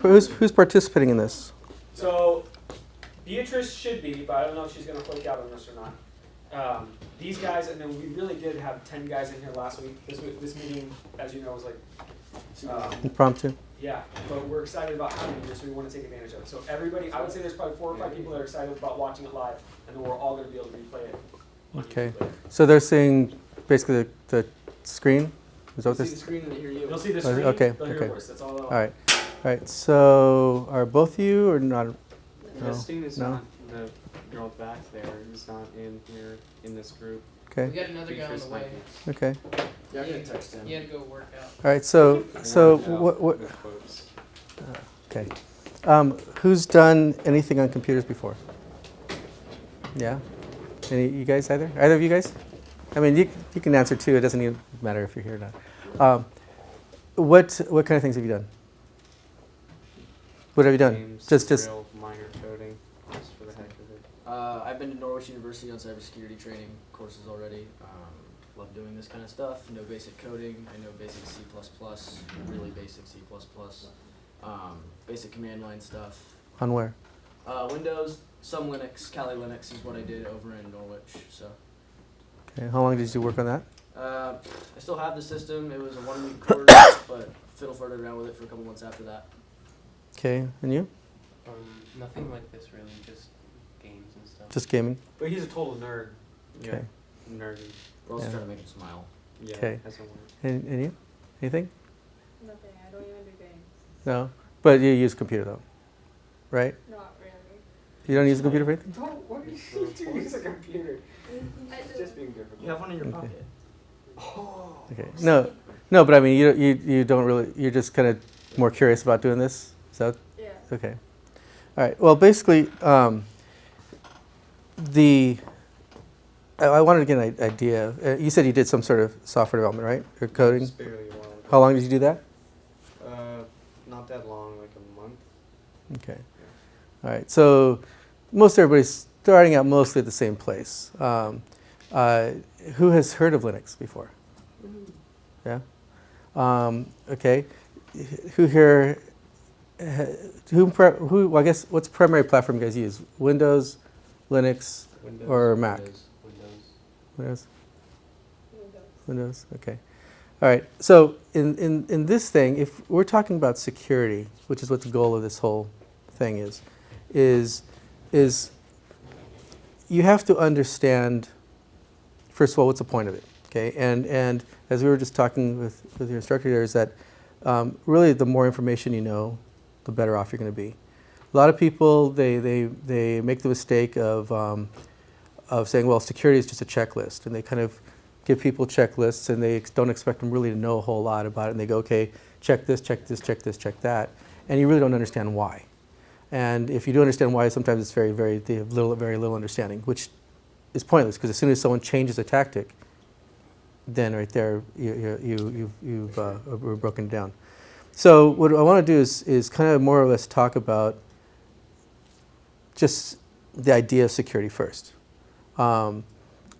Who's participating in this? So Beatrice should be, but I don't know if she's going to flake out on this or not. These guys, and then we really did have 10 guys in here last week. This meeting, as you know, was like Impromptu. Yeah, but we're excited about having it here, so we want to take advantage of it. So everybody, I would say there's probably 4 or 5 people that are excited about watching it live, and then we're all going to be able to replay it. Okay. So they're seeing basically the screen. Is that what They'll this? see the screen and hear you. They'll see the screen. Okay. They'll hear Okay. your voice. That's all. All right. All right. So are both of you or not? No. Christine is No? not, the girl back there is not in here in this group. Okay. We got another guy on Beatrice the way. might be. Okay. Yeah, I can text him. He had to go work out. All right. So Worn out what? with quotes. Okay. Who's done anything on computers before? Yeah. Any you guys either? Either of you guys? I mean, you can answer too. It doesn't even matter if you're here or not. What kind of things have you done? What have you done? Games, Just real minor coding, just for the heck of it. I've been to Norwich University on cybersecurity training courses already. Love doing this kind of stuff. Know basic coding. I know basic C++, really basic C++. Basic command line stuff. on where? Windows, some Linux. Kali Linux is what I did over in Norwich. So Okay. How long did you work on that? I still have the system. It was a 1-week course, but fiddle-farted around with it for a couple months after that. Okay. And you? Nothing like this really, just games and stuff. Just gaming. But he's a total nerd. Okay. Yeah, nerdy. We're also Yeah. trying to make him smile. Yeah, Okay. as a word. And you? Anything? Nothing. I don't even do games. No. But you use a computer though, right? Not really. You don't use a computer for anything? What do you use a computer? I Just being different. You have one in your Okay. pocket. Oh. Okay. No. But I mean, you don't really. You're just kind of more curious about doing this. Is that Yeah. okay? All right. Well, basically, I wanted to get an idea. You said you did some sort of software development, right? Or coding. Just barely a while ago. How long did you do that? Not that long, like a month. Okay. All right. So most everybody's starting out mostly at the same place. Who has heard of Linux before? Yeah. Okay. Who here? Well, I guess what's the primary platform you guys use? Windows, Linux, Windows. or Mac? Windows. Windows. Windows. Windows. Okay. All right. So in this thing, if we're talking about security, which is what the goal of this whole thing is you have to understand, first of all, what's the point of it, okay? And as we were just talking with your instructor there, is that really the more information you know, the better off you're going to be. A lot of people, they make the mistake of saying, well, security is just a checklist, and they kind of give people checklists, and they don't expect them really to know a whole lot about it, and they go, okay, check this, check this, check this, check that, and you really don't understand why. And if you do understand why, sometimes it's very little understanding, which is pointless, because as soon as someone changes a tactic, then right there you've broken down. So what I want to do is kind of more or less talk about just the idea of security first. I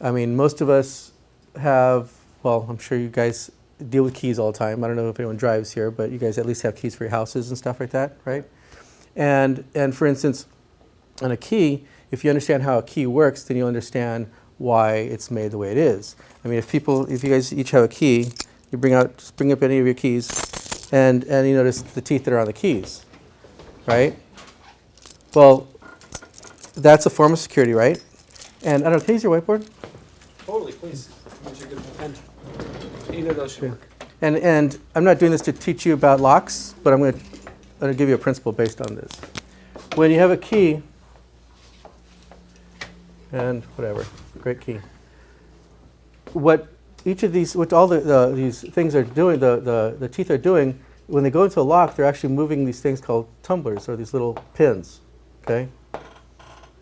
mean, most of us have, well, I'm sure you guys deal with keys all the time. I don't know if anyone drives here, but you guys at least have keys for your houses and stuff like that, right? And for instance, on a key, if you understand how a key works, then you'll understand why it's made the way it is. I mean, if you guys each have a key, you just bring up any of your keys, and you notice the teeth that are on the keys, right? Well, that's a form of security, right? And I don't know, can you use your whiteboard? Totally, please. Use your good pen. Either of those should work. And I'm not doing this to teach you about locks, but I'm going to give you a principle based on this. When you have a key, and whatever, great key. What each of these, what all these things are doing, the teeth are doing, when they go into a lock, they're actually moving these things called tumblers, or these little pins. Okay.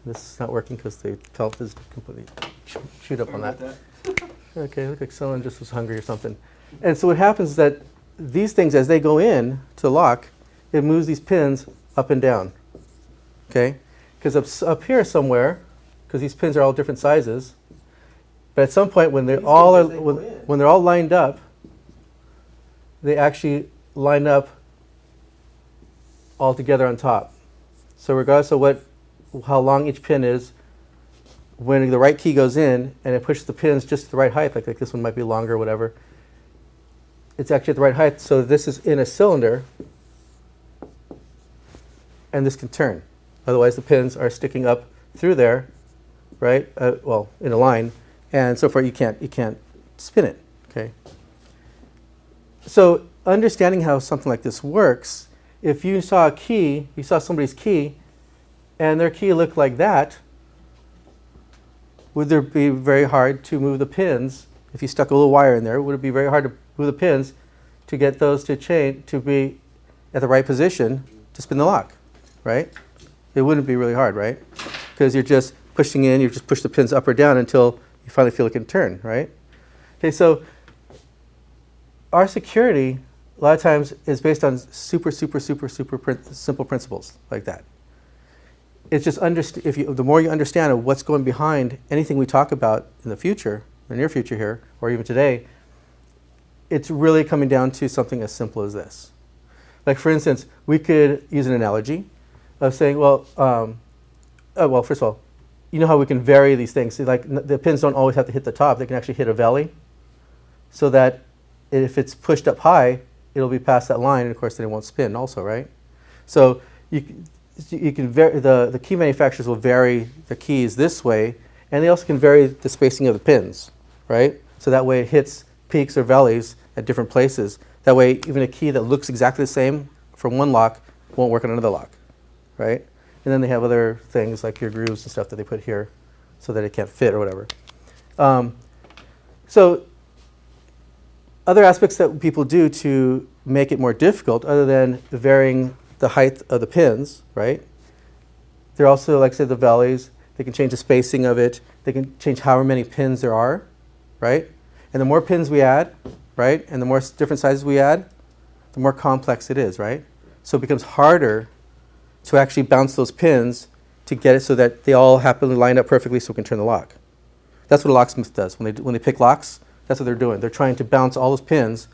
This is not working because the felt is completely chewed up on that. Okay, look like someone just was hungry or something. And so what happens is that these things, as they go in to the lock, it moves these pins up and down. Okay, because up here somewhere, because these pins are all different sizes, but at some point when they're when they're all lined up, they actually line up all together on top. So regardless of how long each pin is, when the right key goes in and it pushes the pins just to the right height, like this one might be longer or whatever, it's actually at the right height. So this is in a cylinder, and this can turn. Otherwise, the pins are sticking up through there, right? Well, in a line, and so far you can't spin it. Okay. So understanding how something like this works, if you saw somebody's key, and their key looked like that, would it be very hard to move the pins? If you stuck a little wire in there, would it be very hard to move the pins to get those to be at the right position to spin the lock, right? It wouldn't be really hard, right? Because you're just pushing in, you just push the pins up or down until you finally feel it can turn, right? Okay, so our security a lot of times is based on super simple principles like that. It's just the more you understand of what's going behind anything we talk about in the future, the near future here, or even today, it's really coming down to something as simple as this. Like for instance, we could use an analogy of saying, well, first of all, you know how we can vary these things. So like the pins don't always have to hit the top; they can actually hit a valley, so that if it's pushed up high, it'll be past that line, and of course then it won't spin also, right? So you can vary, the key manufacturers will vary the keys this way, and they also can vary the spacing of the pins, right? So that way it hits peaks or valleys at different places. That way even a key that looks exactly the same from one lock won't work on another lock, right? And then they have other things like your grooves and stuff that they put here so that it can't fit or whatever. So other aspects that people do to make it more difficult, other than varying the height of the pins, right? They're also, like I said, the valleys. They can change the spacing of it. They can change however many pins there are, right? And the more pins we add, right, and the more different sizes we add, the more complex it is, right? So it becomes harder to actually bounce those pins to get it so that they all happily line up perfectly so we can turn the lock. That's what a locksmith does. When they pick locks, that's what they're doing. They're trying to bounce all those pins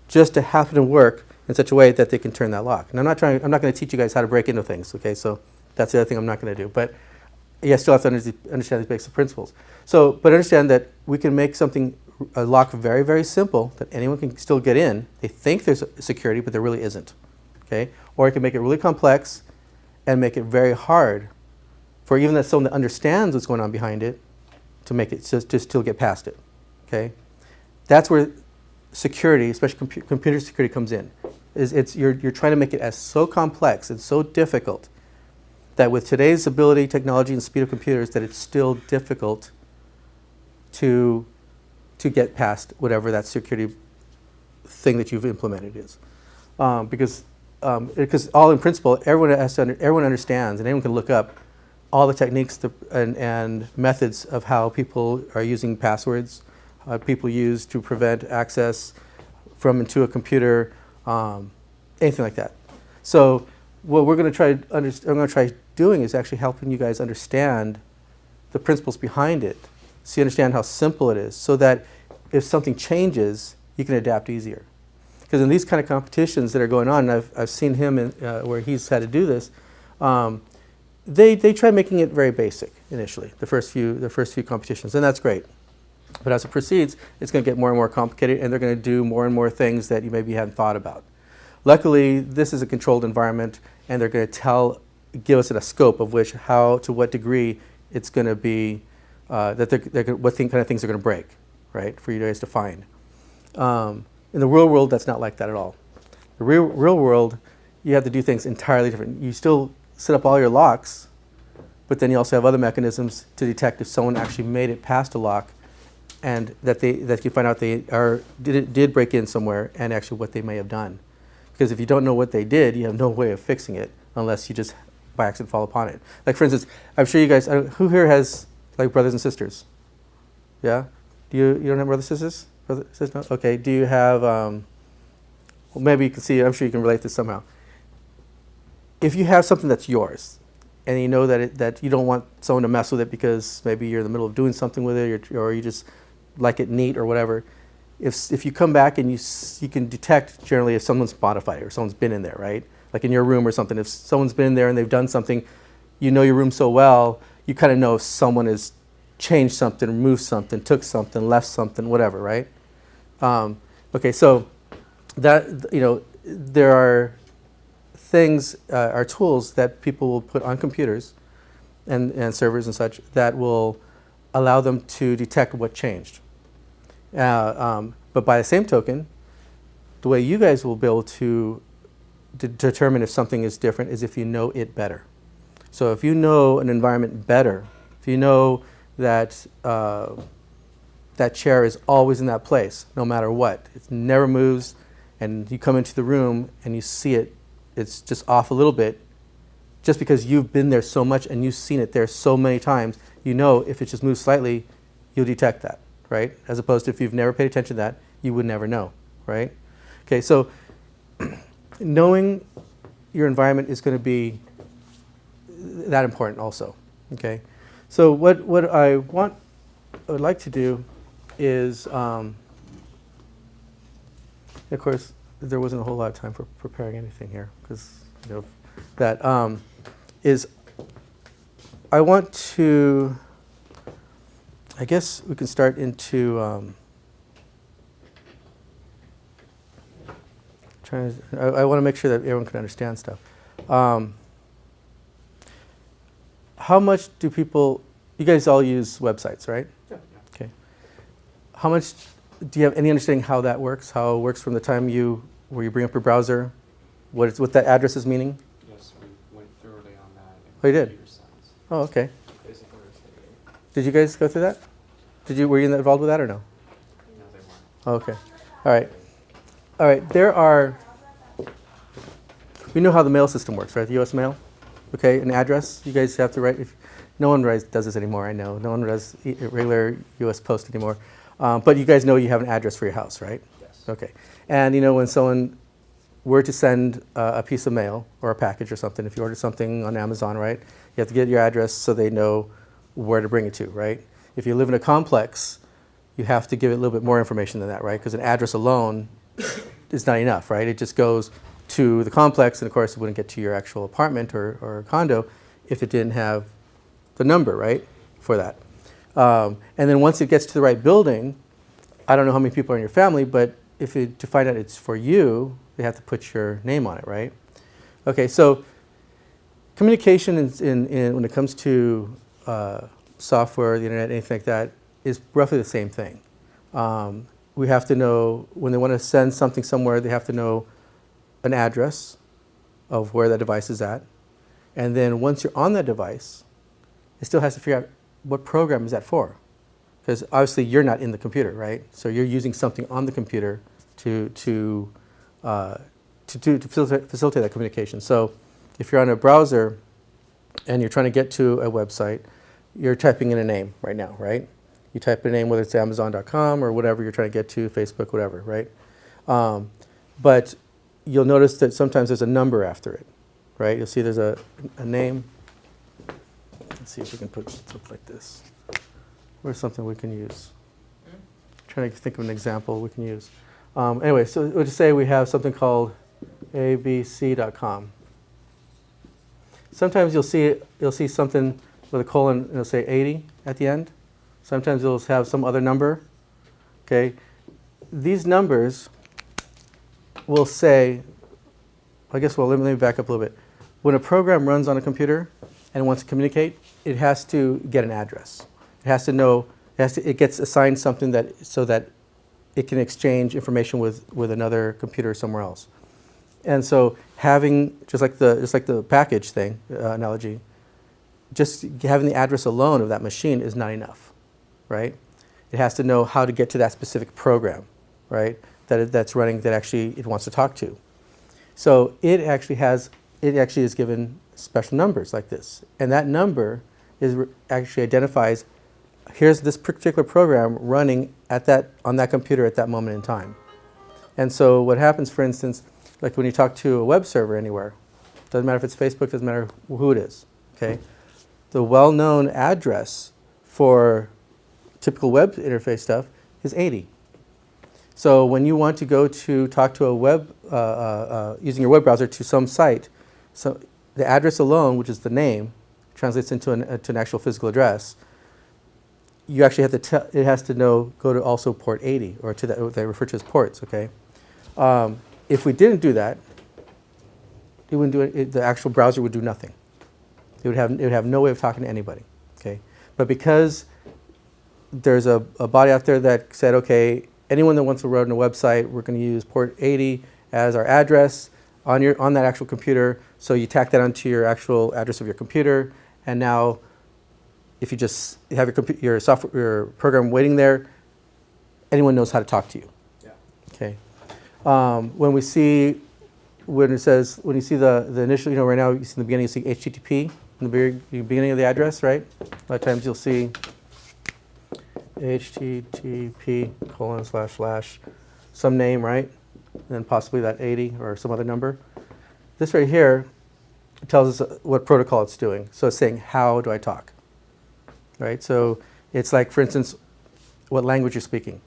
just to happen to work in such a way that they can turn that lock. And I'm not going to teach you guys how to break into things, okay? So that's the other thing I'm not going to do. But you still have to understand these basic principles. So, but understand that we can make a lock very, very simple that anyone can still get in. They think there's security, but there really isn't, okay? Or it can make it really complex and make it very hard for even that someone that understands what's going on behind it to make it to still get past it, okay? That's where security, especially computer security, comes in. You're trying to make it as so complex and so difficult that with today's ability, technology, and speed of computers, that it's still difficult to get past whatever that security thing that you've implemented is, because all in principle, everyone understands, and anyone can look up all the techniques and methods of how people are using passwords. People use to prevent access from into a computer, anything like that. So what we're going to try doing is actually helping you guys understand the principles behind it, so you understand how simple it is, so that if something changes, you can adapt easier. Because in these kind of competitions that are going on, and I've seen him where he's had to do this. They try making it very basic initially, the first few competitions, and that's great. But as it proceeds, it's going to get more and more complicated, and they're going to do more and more things that you maybe hadn't thought about. Luckily, this is a controlled environment, and they're going to give us a scope of to what degree it's going to be, what kind of things they're going to break, right, for you guys to find. In the real world, that's not like that at all. The real world, you have to do things entirely different. You still set up all your locks, but then you also have other mechanisms to detect if someone actually made it past a lock, and that you find out they did break in somewhere, and actually what they may have done. Because if you don't know what they did, you have no way of fixing it unless you just by accident fall upon it. Like for instance, I'm sure you guys, who here has like brothers and sisters? Yeah? You don't have brothers and sisters? No? Okay. Do you have? Well, maybe you can see. I'm sure you can relate to this somehow. If you have something that's yours, and you know that you don't want someone to mess with it because maybe you're in the middle of doing something with it, or you just like it neat or whatever, if you come back and you can detect generally if someone's modified it or someone's been in there, right? like in your room or something. If someone's been in there and they've done something, you know your room so well, you kind of know if someone has changed something, removed something, took something, left something, whatever, right? Okay, so that, there are things, are tools that people will put on computers and servers and such that will allow them to detect what changed. But by the same token, the way you guys will be able to determine if something is different is if you know it better. So if you know an environment better, if you know that that chair is always in that place, no matter what, it never moves, and you come into the room and you see it, it's just off a little bit, just because you've been there so much and you've seen it there so many times, you know if it just moves slightly, you'll detect that, right? As opposed to if you've never paid attention to that, you would never know, right? Okay, so knowing your environment is going to be that important also, okay? So what I would like to do is, of course, there wasn't a whole lot of time for preparing anything here, because, that is, I want to, I guess we can start into, I want to make sure that everyone can understand stuff. How much do people, you guys all use websites, right? Yeah. Okay. How much, do you have any understanding how that works? How it works from the time where you bring up your browser, what that address is meaning? Yes, we went thoroughly on that. In Oh, you did? computer science. Oh, okay. Basic understanding. Did you guys go through that? Were you involved with that or no? No, they weren't. Oh, okay. All right. All right. We know how the mail system works, right? The U.S. mail. Okay, an address. You guys have to write. No one does this anymore. I know. No one does regular U.S. post anymore. But you guys know you have an address for your house, right? Yes. Okay. And when someone were to send a piece of mail or a package or something, if you order something on Amazon, right, you have to get your address so they know where to bring it to, right? If you live in a complex, you have to give it a little bit more information than that, right? Because an address alone is not enough, right? It just goes to the complex, and of course it wouldn't get to your actual apartment or condo if it didn't have the number, right, for that. And then once it gets to the right building, I don't know how many people are in your family, but to find out it's for you, they have to put your name on it, right? Okay, so communication when it comes to software, the internet, anything like that, is roughly the same thing. We have to know, when they want to send something somewhere, they have to know an address of where that device is at. And then once you're on that device, it still has to figure out what program is that for. Because obviously you're not in the computer, right? So you're using something on the computer to facilitate that communication. So if you're on a browser and you're trying to get to a website, you're typing in a name right now, right? You type in a name, whether it's Amazon.com or whatever you're trying to get to, Facebook, whatever, right? But you'll notice that sometimes there's a number after it, right? You'll see there's a name. Let's see if we can put something like this. Where's something we can use? Trying to think of an example we can use. Anyway, so we'll just say we have something called abc.com. Sometimes you'll see something with a colon and it'll say 80 at the end. Sometimes it'll have some other number. Okay, these numbers will say, I guess, well, let me back up a little bit. When a program runs on a computer and wants to communicate, it has to get an address. It has to know, it gets assigned something so that it can exchange information with another computer somewhere else. And so having, just like the package thing, analogy, just having the address alone of that machine is not enough, right? It has to know how to get to that specific program, right? That's running, that actually it wants to talk to. So it actually is given special numbers like this. And that number actually identifies, here's this particular program running on that computer at that moment in time. And so what happens, for instance, like when you talk to a web server anywhere, doesn't matter if it's Facebook, doesn't matter who it is, okay? The well-known address for typical web interface stuff is 80. So when you want to go to talk to a web, using your web browser to some site, so the address alone, which is the name, translates into an actual physical address. You actually have to tell, it has to know, go to also port 80, or to that, what they refer to as ports, okay? If we didn't do that, it wouldn't do it, the actual browser would do nothing. It would have no way of talking to anybody, okay? But because there's a body out there that said, okay, anyone that wants to run a website, we're going to use port 80 as our address on that actual computer. So you tack that onto your actual address of your computer, and now if you just have your program waiting there, anyone knows how to talk to you. Yeah. Okay. When you see the initial, right now you see in the beginning, you see HTTP in the beginning of the address, right? A lot of times you'll see http:// some name, right? And then possibly that 80 or some other number. This right here tells us what protocol it's doing. So it's saying, how do I talk? Right? So it's like, for instance, what language you're speaking.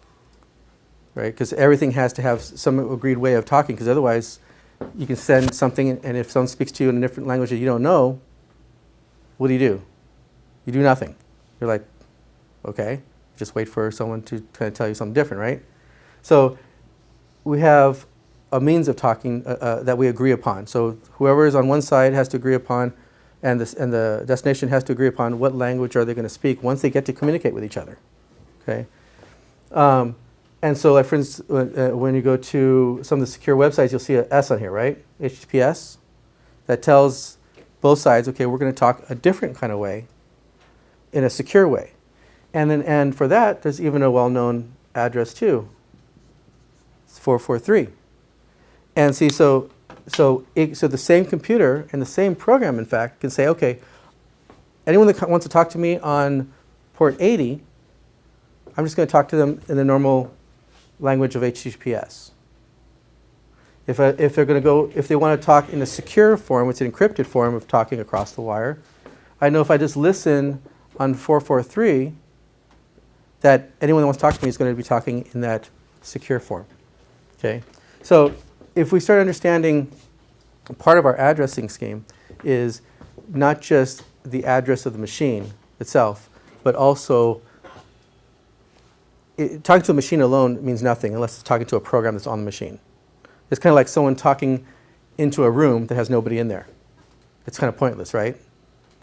Right? Because everything has to have some agreed way of talking, because otherwise you can send something, and if someone speaks to you in a different language that you don't know, what do? You do nothing. You're like, okay, just wait for someone to kind of tell you something different, right? So we have a means of talking that we agree upon. So whoever is on one side has to agree upon, and the destination has to agree upon what language are they going to speak once they get to communicate with each other. Okay. And so, like, for instance, when you go to some of the secure websites, you'll see an S on here, right? HTTPS. That tells both sides, okay, we're going to talk a different kind of way, in a secure way. And for that, there's even a well-known address too. It's 443. And see, so the same computer and the same program, in fact, can say, okay, anyone that wants to talk to me on port 80, I'm just going to talk to them in the normal language of HTTPS. If they want to talk in a secure form, it's an encrypted form of talking across the wire, I know if I just listen on 443, that anyone that wants to talk to me is going to be talking in that secure form. Okay, so if we start understanding, part of our addressing scheme is not just the address of the machine itself, but also talking to a machine alone means nothing unless it's talking to a program that's on the machine. It's kind of like someone talking into a room that has nobody in there. It's kind of pointless, right?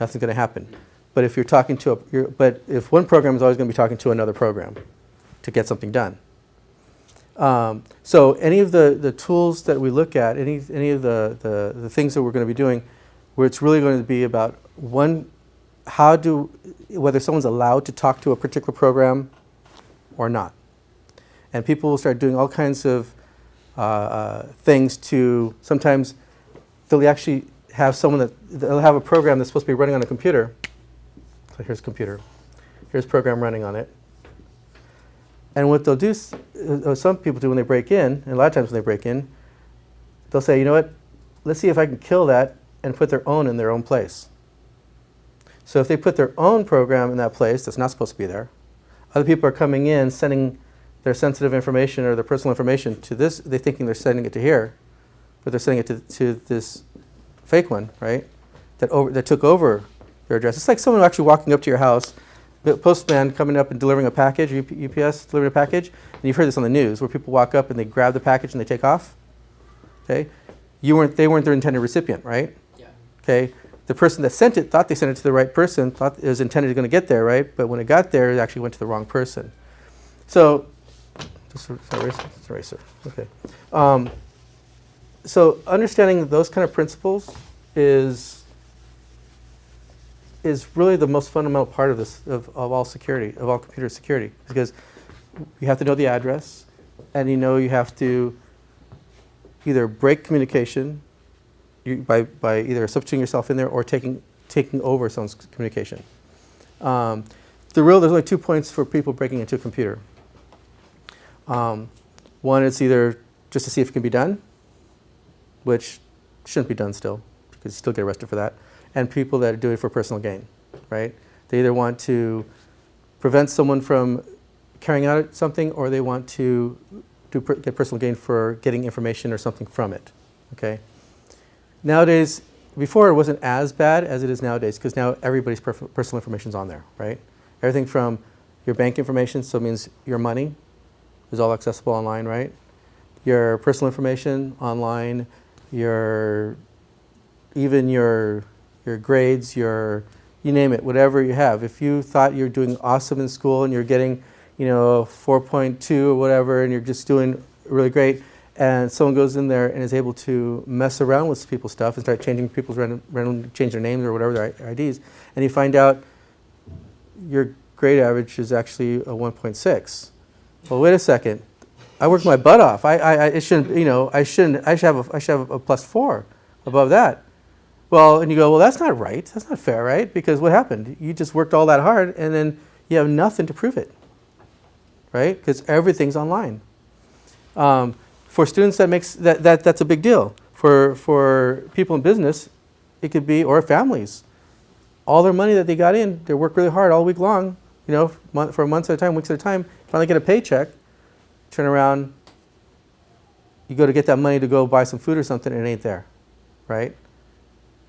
Nothing's going to happen. But if you're talking to but if one program is always going to be talking to another program to get something done. So any of the tools that we look at, any of the things that we're going to be doing, where it's really going to be about whether someone's allowed to talk to a particular program or not. And people will start doing all kinds of things to, sometimes they'll actually have they'll have a program that's supposed to be running on a computer. So here's computer. Here's program running on it. And what they'll do, some people do when they break in, and a lot of times when they break in, they'll say, you know what, let's see if I can kill that and put their own in their own place. So if they put their own program in that place that's not supposed to be there, other people are coming in, sending their sensitive information or their personal information to this. They're thinking they're sending it to here, but they're sending it to this fake one, right? That took over your address. It's like someone actually walking up to your house, the postman coming up and delivering a package, UPS delivering a package, and you've heard this on the news, where people walk up and they grab the package and they take off. Okay, they weren't their intended recipient, right? Yeah. Okay, the person that sent it thought they sent it to the right person, thought it was intended to going to get there, right? But when it got there, it actually went to the wrong person. So, just eraser. Okay. So understanding those kind of principles is really the most fundamental part of this, of all security, of all computer security, because you have to know the address, and you have to either break communication by either substituting yourself in there or taking over someone's communication. There's only 2 points for people breaking into a computer. One is either just to see if it can be done, which shouldn't be done still, because you still get arrested for that, and people that do it for personal gain, right? They either want to prevent someone from carrying out something, or they want to get personal gain for getting information or something from it. Okay. Nowadays, before it wasn't as bad as it is nowadays, because now everybody's personal information is on there, right? Everything from your bank information, so it means your money is all accessible online, right? Your personal information online, even your grades, you name it, whatever you have. If you thought you're doing awesome in school and you're getting, 4.2 or whatever, and you're just doing really great, and someone goes in there and is able to mess around with people's stuff and start changing people's randomly change their names or whatever their IDs, and you find out your grade average is actually a 1.6. Well, wait a second. I worked my butt off. I shouldn't. I should have a +4 above that. Well, and you go, well, that's not right. That's not fair, right? Because what happened? You just worked all that hard, and then you have nothing to prove it, right? Because everything's online. For students, that's a big deal. For people in business, it could be, or families, all their money that they got in, they work really hard all week long, for months at a time, weeks at a time. Finally get a paycheck, turn around, you go to get that money to go buy some food or something, and it ain't there, right?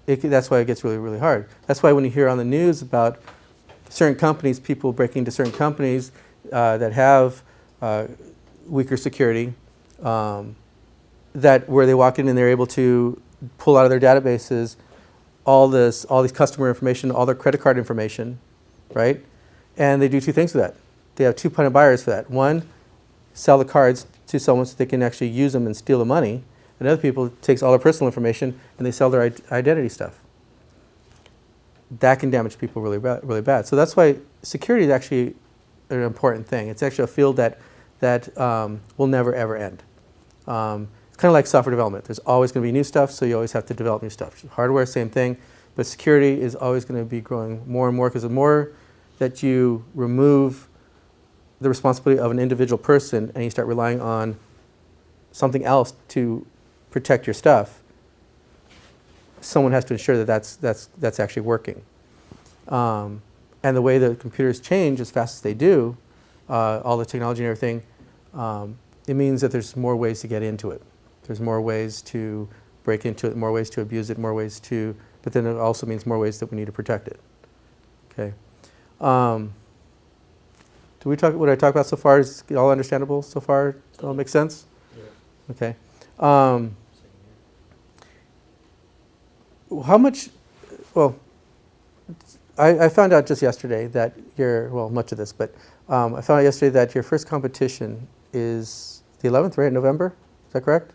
That's why it gets really, really hard. That's why when you hear on the news about certain companies, people breaking into certain companies that have weaker security, that where they walk in and they're able to pull out of their databases all these customer information, all their credit card information, right? And they do two things with that. They have two point of buyers for that. One, sell the cards to someone so they can actually use them and steal the money. And other people takes all their personal information and they sell their identity stuff. That can damage people really bad. So that's why security is actually an important thing. It's actually a field that will never ever end. It's kind of like software development. There's always going to be new stuff, so you always have to develop new stuff. Hardware, same thing, but security is always going to be growing more and more, because the more that you remove the responsibility of an individual person and you start relying on something else to protect your stuff, someone has to ensure that that's actually working. And the way the computers change as fast as they do, all the technology and everything, it means that there's more ways to get into it. There's more ways to break into it, more ways to abuse it, more ways to, but then it also means more ways that we need to protect it. Okay. What I talked about so far, is it all understandable so far? Does it all make sense? Yeah. Okay. How much, well, I found out just yesterday that much of this, but I found out yesterday that your first competition is the 11th, right, November? Is that correct?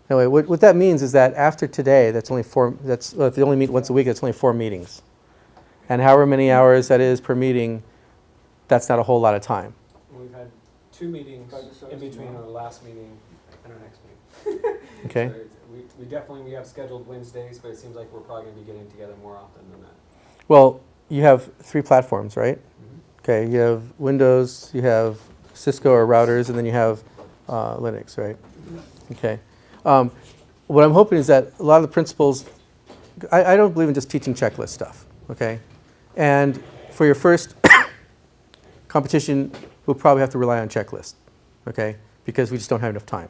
Anyway, what that means is that after today, that's only if they only meet once a week, that's only 4 meetings. And however many hours that is per meeting, that's not a whole lot of time. We've had 2 meetings in between our last meeting and our next meeting. Okay. So we have scheduled Wednesdays, but it seems like we're probably going to be getting together more often than that. Well, you have 3 platforms, right? Mm-hmm. Okay, you have Windows, you have Cisco or routers, and then you have Linux, right? Okay. What I'm hoping is that a lot of the principles, I don't believe in just teaching checklist stuff, okay? And for your first competition, we'll probably have to rely on checklists, okay? Because we just don't have enough time.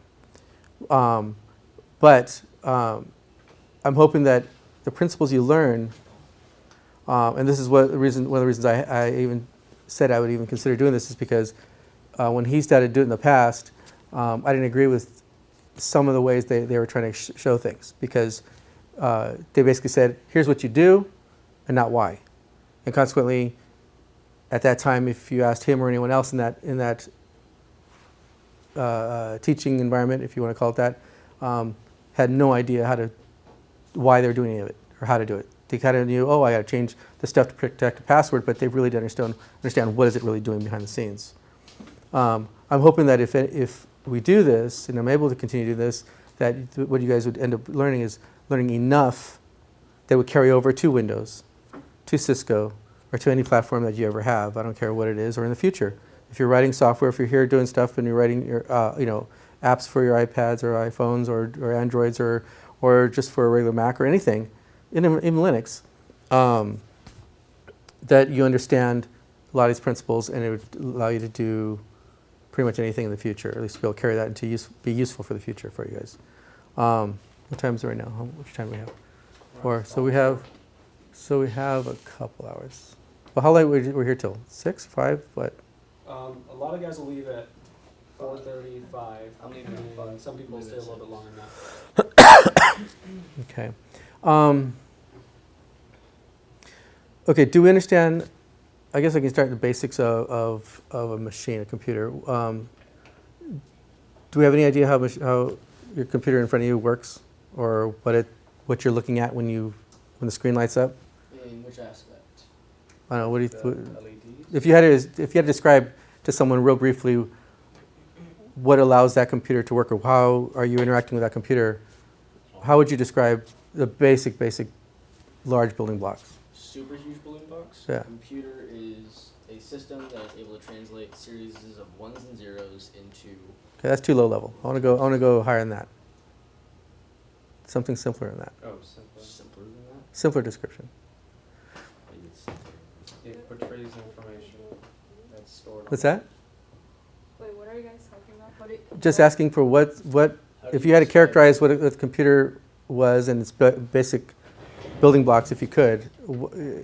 But I'm hoping that the principles you learn, and this is one of the reasons I even said I would even consider doing this, is because when he started doing it in the past, I didn't agree with some of the ways they were trying to show things, because they basically said, here's what you do and not why. And consequently, at that time, if you asked him or anyone else in that teaching environment, if you want to call it that, had no idea why they were doing any of it or how to do it. They kind of knew, I got to change the stuff to protect the password, but they really didn't understand what is it really doing behind the scenes. I'm hoping that if we do this, and I'm able to continue to do this, that what you guys would end up learning is learning enough that would carry over to Windows, to Cisco, or to any platform that you ever have. I don't care what it is, or in the future. If you're writing software, if you're here doing stuff and you're writing your, apps for your iPads or iPhones or Androids or just for a regular Mac or anything, even Linux, that you understand a lot of these principles, and it would allow you to do pretty much anything in the future, or at least be able to carry that and be useful for the future for you guys. What time is it right now? How much time do we have? 4. So we have a couple hours. Well, how late we're here till? 6, 5, what? A lot of guys will leave at 4:30, 5. I'm leaving at and 5. some people Leave stay a at little bit 6. longer than that. Okay. Okay, do we understand, I guess I can start the basics of a machine, a computer. Do we have any idea how your computer in front of you works, or what you're looking at when the screen lights up? In which aspect? I don't know, what do you, The LEDs. if you had to describe to someone real briefly what allows that computer to work, or how are you interacting with that computer, how would you describe the basic large building blocks? Super huge balloon box. Yeah. A computer is a system that is able to translate series of ones and zeros into. Okay, that's too low level. I want to go higher than that. Something simpler than that. Oh, simpler. Simpler than that. Simpler description. Maybe it's simpler. It portrays information that's stored. What's that? Wait, what are you guys talking about? Just asking for what How do if you you had to describe- characterize what the computer was and its basic building blocks, if you could,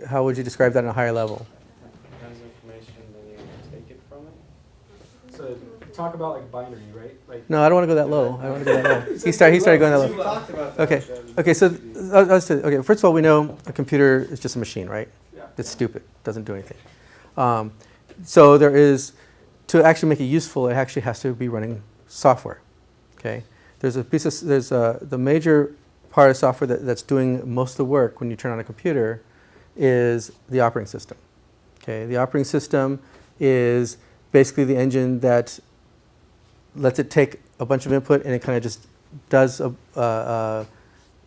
how would you describe that on a higher level? It has information, then you take it from it. So talk about like binary, right? Like No, I don't want to go that low. I don't want to go that low. He started going that low. talked about that. Okay. Okay. So okay. First of all, we know a computer is just a machine, right? Yeah. It's stupid. Doesn't do anything. So there is, to actually make it useful, it actually has to be running software. Okay. There's the major part of software that's doing most of the work when you turn on a computer is the operating system. Okay. The operating system is basically the engine that lets it take a bunch of input and it kind of just does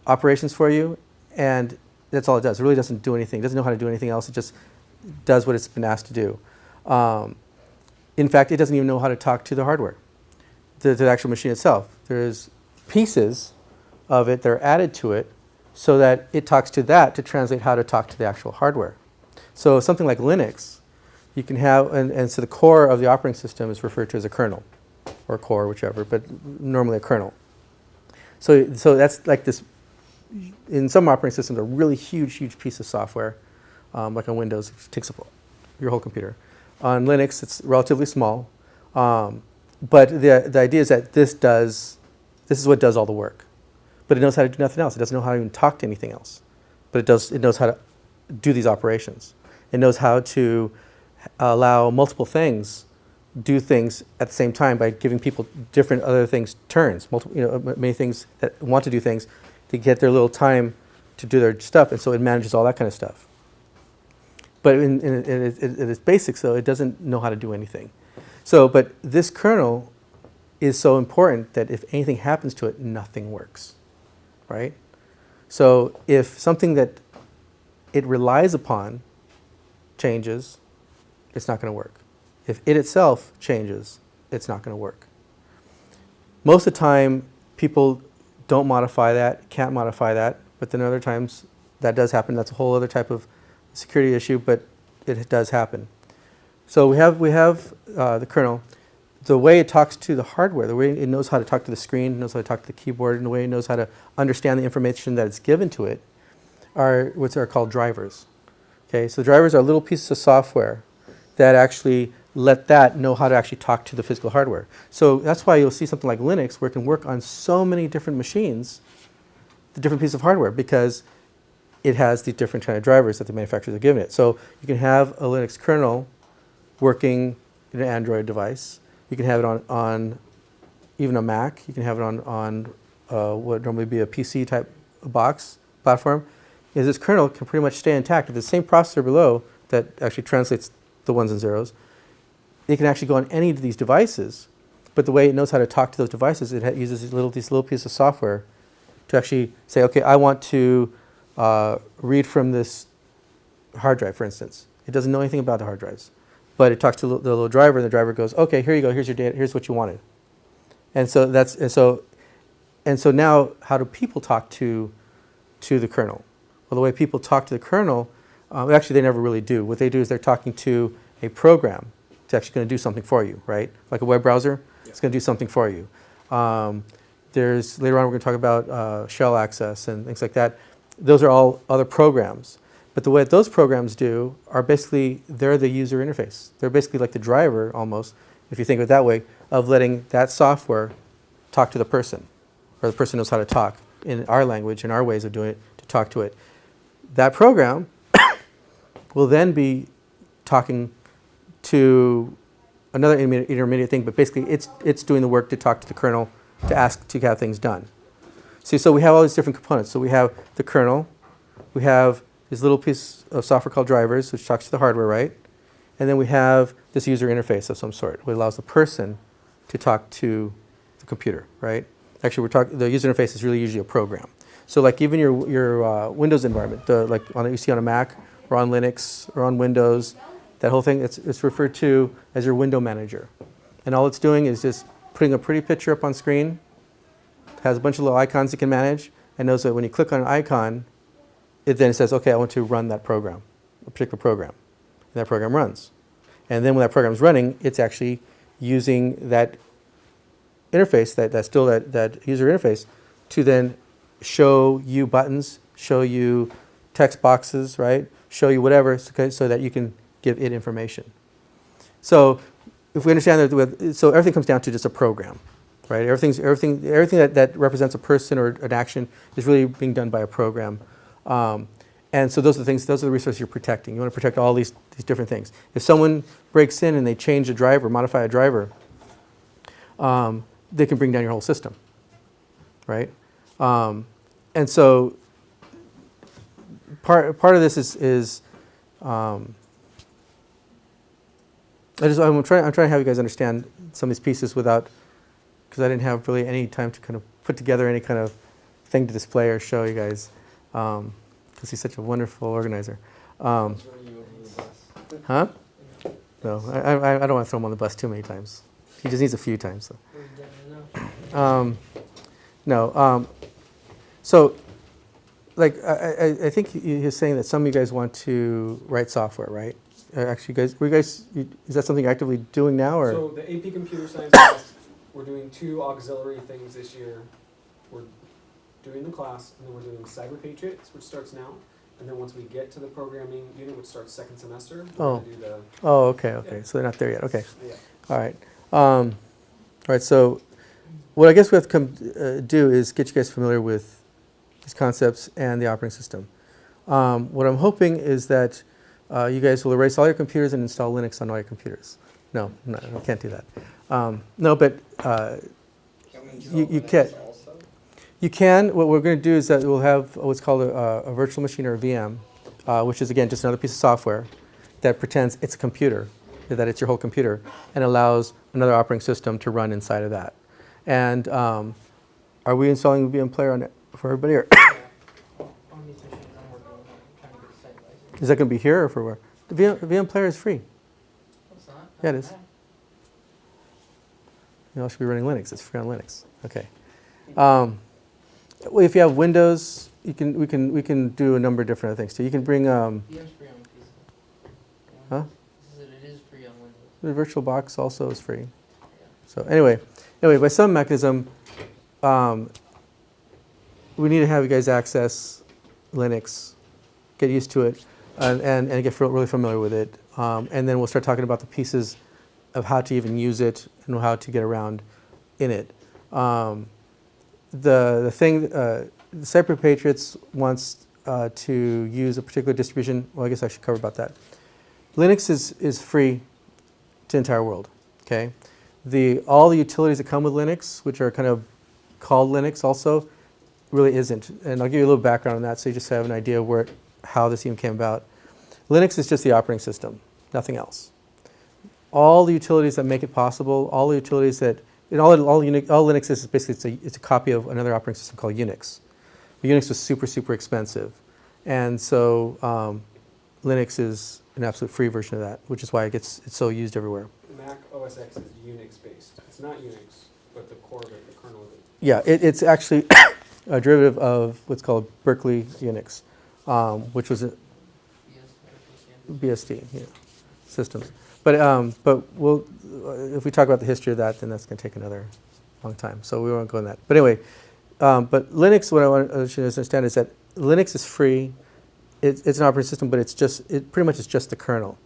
operations for you, and that's all it does. It really doesn't do anything. It doesn't know how to do anything else. It just does what it's been asked to do. In fact, it doesn't even know how to talk to the hardware, the actual machine itself. There's pieces of it that are added to it so that it talks to that to translate how to talk to the actual hardware. So something like Linux, you can have, and so the core of the operating system is referred to as a kernel, or core, whichever, but normally a kernel. So that's like this, in some operating systems, a really huge piece of software, like on Windows, it takes up your whole computer. On Linux, it's relatively small, but the idea is that this is what does all the work. But it knows how to do nothing else. It doesn't know how to even talk to anything else. But it knows how to do these operations. It knows how to allow multiple things do things at the same time by giving people different other things turns, many things that want to do things to get their little time to do their stuff, and so it manages all that kind of stuff. But in its basics, though, it doesn't know how to do anything. So, but this kernel is so important that if anything happens to it, nothing works, right? So if something that it relies upon changes, it's not going to work. If it itself changes, it's not going to work. Most of the time, people don't modify that, can't modify that, but then other times that does happen. That's a whole other type of security issue, but it does happen. So we have the kernel. The way it talks to the hardware, the way it knows how to talk to the screen, knows how to talk to the keyboard, and the way it knows how to understand the information that it's given to it are what are called drivers. Okay, so drivers are little pieces of software that actually let that know how to actually talk to the physical hardware. So that's why you'll see something like Linux where it can work on so many different machines, the different pieces of hardware, because it has the different kind of drivers that the manufacturers have given it. So you can have a Linux kernel working in an Android device. You can have it on even a Mac. You can have it on what would normally be a PC type box platform. Is this kernel can pretty much stay intact. If the same processor below that actually translates the ones and zeros, it can actually go on any of these devices. But the way it knows how to talk to those devices, it uses these little pieces of software to actually say, okay, I want to read from this hard drive, for instance. It doesn't know anything about the hard drives, but it talks to the little driver, and the driver goes, okay, here you go, here's your data, here's what you wanted. And so now, how do people talk to the kernel? Well, the way people talk to the kernel, actually they never really do. What they do is they're talking to a program actually going to do something for you, right? Like a web browser, it's going to do something for you. There's later on we're going to talk about shell access and things like that. Those are all other programs. But the way that those programs do are basically, they're the user interface. They're basically like the driver almost, if you think of it that way, of letting that software talk to the person, or the person knows how to talk in our language and our ways of doing it to talk to it. That program will then be talking to another intermediate thing, but basically it's doing the work to talk to the kernel to ask to have things done. See, so we have all these different components. So we have the kernel, we have this little piece of software called drivers, which talks to the hardware, right? And then we have this user interface of some sort, which allows the person to talk to the computer, right? Actually, the user interface is really usually a program. So like even your Windows environment, like you see on a Mac or on Linux or on Windows, that whole thing, it's referred to as your window manager. And all it's doing is just putting a pretty picture up on screen, has a bunch of little icons it can manage, and knows that when you click on an icon, it then says, okay, I want to run that program, a particular program. And that program runs. And then when that program's running, it's actually using that interface, that user interface, to then show you buttons, show you text boxes, right? Show you whatever, so that you can give it information. So if we understand that, so everything comes down to just a program, right? Everything that represents a person or an action is really being done by a program. And so those are the resources you're protecting. You want to protect all these different things. If someone breaks in and they change a driver, modify a driver, they can bring down your whole system, right? And so part of this is I'm trying to have you guys understand some of these pieces because I didn't have really any time to kind of put together any kind of thing to display or show you guys, because he's such a wonderful organizer. Huh? No, I don't want to throw him on the bus too many times. He just needs a few times. So, like, I think he's saying that some of you guys want to write software, right? Actually, is that something you're actively doing now, or? So the AP Computer Science class, we're doing 2 auxiliary things this year. We're doing the class, and then we're doing CyberPatriot, which starts now. And then once we get to the programming unit, which starts second semester, we're going to do the... Oh, okay. Yeah. So they're not there yet. Okay. Yeah. All right. All right. So what I guess we have to do is get you guys familiar with these concepts and the operating system. What I'm hoping is that you guys will erase all your computers and install Linux on all your computers. No, I can't do that. No, but you can. You can. What we're going to do is that we'll have what's called a virtual machine or a VM, which is, again, just another piece of software that pretends it's a computer, that it's your whole computer, and allows another operating system to run inside of that. And are we installing VM Player on it for everybody? Or is that going to be here or for where? The VM Player is free. It's not. Yeah, it is. You know, it should be running Linux. It's free on Linux. Okay. Well, if you have Windows, we can do a number of different things too. You can bring VM's free on PC. Huh? It is free on Windows. The VirtualBox also is free. So anyway, by some mechanism, we need to have you guys access Linux, get used to it, and get really familiar with it. And then we'll start talking about the pieces of how to even use it and how to get around in it. The CyberPatriots wants to use a particular distribution. Well, I guess I should cover about that. Linux is free to the entire world. Okay, all the utilities that come with Linux, which are kind of called Linux, also really isn't. And I'll give you a little background on that, so you just have an idea of how this even came about. Linux is just the operating system, nothing else. All the utilities that make it possible, all the utilities that all Linux is basically it's a copy of another operating system called Unix. But Unix was super expensive, and so Linux is an absolute free version of that, which is why it's so used everywhere. Mac OS X is Unix based. It's not Unix, but the core of it, the kernel of it. Yeah, it's actually a derivative of what's called Berkeley Unix, which was a BSD systems. but we'll, if we talk about the history of that, then that's going to take another long time. So we won't go in that. But anyway, but Linux, what I want you to understand is that Linux is free. It's an operating system, but it pretty much is just the kernel.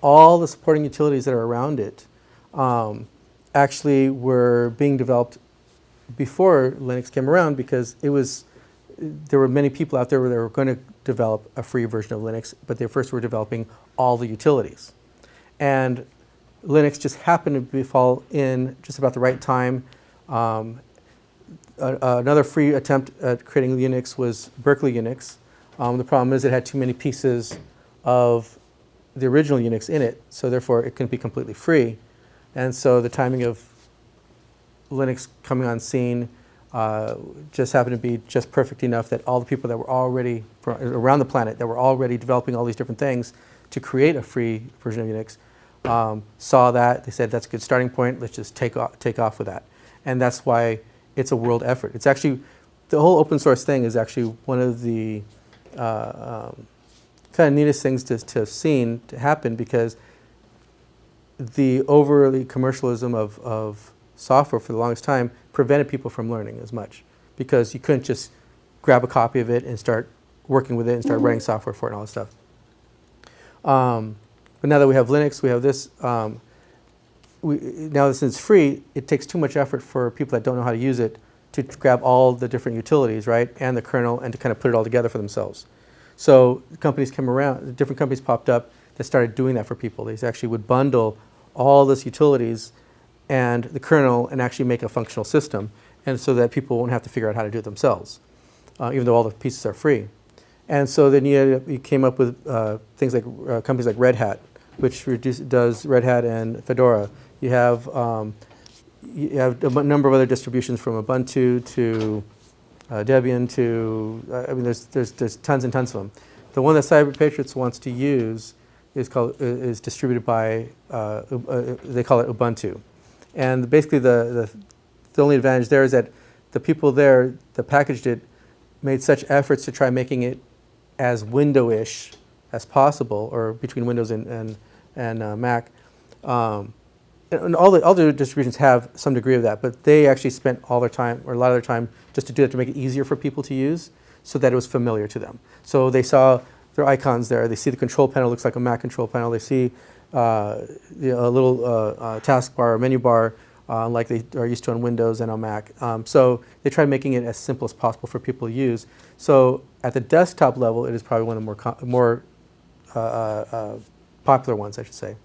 All the supporting utilities that are around it actually were being developed before Linux came around, because there were many people out there that were going to develop a free version of Linux, but they first were developing all the utilities. And Linux just happened to fall in just about the right time. Another free attempt at creating Unix was Berkeley Unix. The problem is it had too many pieces of the original Unix in it, so therefore it couldn't be completely free. And so the timing of Linux coming on scene just happened to be just perfect enough that all the people that were already around the planet that were already developing all these different things to create a free version of Unix saw that. They said, that's a good starting point. Let's just take off with that. And that's why it's a world effort. It's actually, the whole open source thing is actually one of the kind of neatest things to have seen to happen, because the overly commercialism of software for the longest time prevented people from learning as much, because you couldn't just grab a copy of it and start working with it and start writing software for it and all this stuff. But now that we have Linux, we have this, now that since it's free, it takes too much effort for people that don't know how to use it to grab all the different utilities, right, and the kernel, and to kind of put it all together for themselves. So companies came around, different companies popped up that started doing that for people. They actually would bundle all those utilities and the kernel and actually make a functional system, and so that people won't have to figure out how to do it themselves, even though all the pieces are free. And so then you came up with things like companies like Red Hat, which does Red Hat and Fedora. You have a number of other distributions, from Ubuntu to Debian to, I mean, there's tons and tons of them. The one that CyberPatriot wants to use is distributed by, they call it Ubuntu. And basically the only advantage there is that the people there that packaged it made such efforts to try making it as Windows-ish as possible, or between Windows and Mac. And all the distributions have some degree of that, but they actually spent all their time, or a lot of their time, just to do that, to make it easier for people to use, so that it was familiar to them. So they saw their icons there. They see the control panel looks like a Mac control panel. They see a little taskbar or menu bar like they are used to on Windows and on Mac. So they tried making it as simple as possible for people to use. So at the desktop level, it is probably one of the more popular ones, I should say.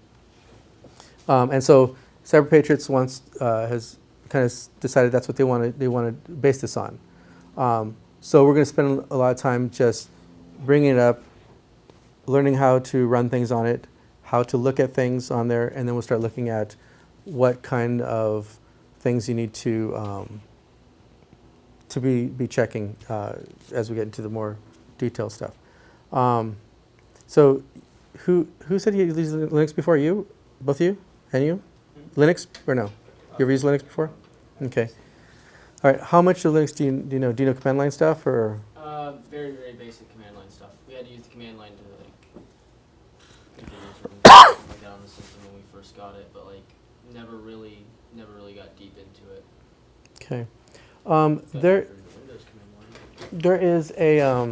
And so CyberPatriot has kind of decided that's what they want to base this on. So we're going to spend a lot of time just bringing it up, learning how to run things on it, how to look at things on there, and then we'll start looking at what kind of things you need to be checking as we get into the more detailed stuff. So who said you used Linux before? You? Both of you? And you? Linux or no? You ever used Linux before? Okay. All right. How much of Linux do you know? Do you know command line stuff, or? Very, very basic command line stuff. We had to use the command line to configure certain stuff like that on the system when we first got it, but never really got deep into it. Okay. Windows command line. There is a. I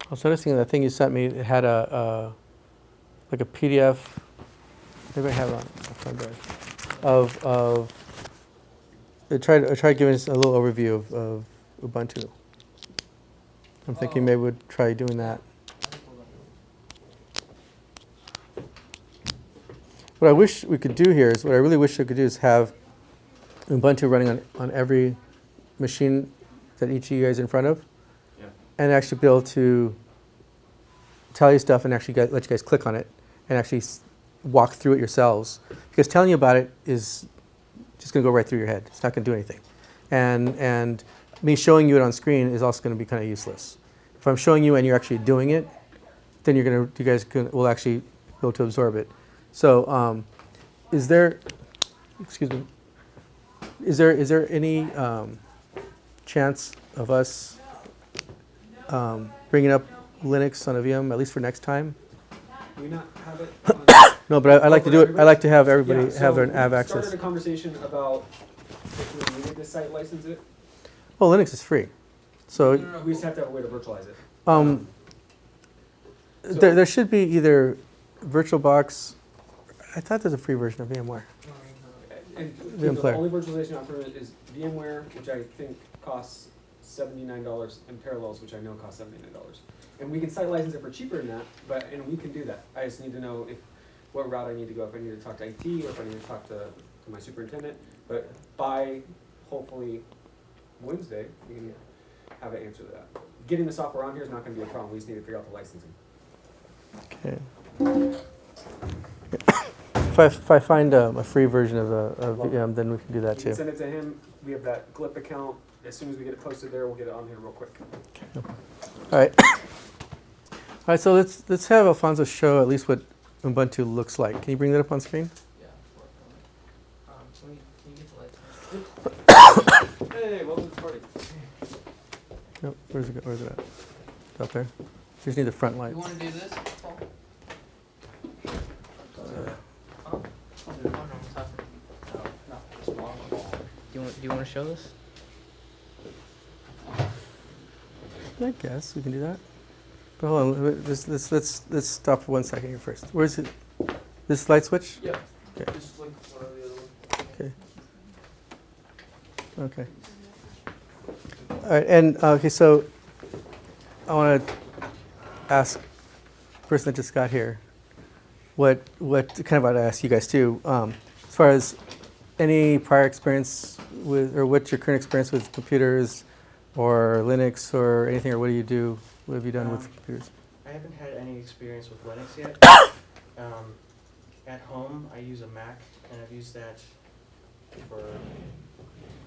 was noticing that thing you sent me. It had like a PDF. Maybe I have it on my phone drive. Of I tried giving us a little overview of Ubuntu. I'm thinking maybe we'd try doing that. What I wish we could do here is, what I really wish I could do is have Ubuntu running on every machine that each of you guys is in front of, Yeah. and actually be able to tell you stuff and actually let you guys click on it and actually walk through it yourselves. Because telling you about it is just going to go right through your head. It's not going to do anything. And me showing you it on screen is also going to be kind of useless. If I'm showing you and you're actually doing it, then you guys will actually be able to absorb it. So, is there any chance of us bringing up Linux on a VM, at least for next time? Do we not have it on No, but I like to do it. I like to have everybody Yeah, have so have we access. started a conversation about if we needed to site license it. Well, Linux is free, so We just have to have a way to virtualize it. um, So- there should be either VirtualBox. I thought there's a free version of VMware. And VMware. the only virtualization offered is VMware, which I think costs $79, and Parallels, which I know costs $79. And we can site license it for cheaper than that, and we can do that. I just need to know what route I need to go, if I need to talk to IT or if I need to talk to my superintendent. But by hopefully Wednesday, we can have an answer to that. Getting the software on here is not going to be a problem. We just need to figure out the licensing. Okay. If I find a free version of VM, then we can do that We can too. send it to him. We have that Glip account. As soon as we get it posted there, we'll get it on here real quick. All right. All right. So let's have Alfonso show at least what Ubuntu looks like. Can you bring that up on screen? Yeah, can you get the lights? Hey, welcome to the party. Nope. Where's it? Where's it at? Up there. You just need the front lights. You want to do this, Paul? Oh, no, I'm talking. Oh, not this long wall. Do you want to show this? I guess we can do that. But hold on. Let's stop for 1 second here first. Where's it? This light switch? Yeah. Okay. Just like one or the other one. Okay. All right. And okay. So I want to ask the person that just got here. What kind of want to ask you guys too, as far as any prior experience with, or what's your current experience with computers, or Linux, or anything, or what do you do? What have you done with computers? I haven't had any experience with Linux yet. At home, I use a Mac, and I've used that for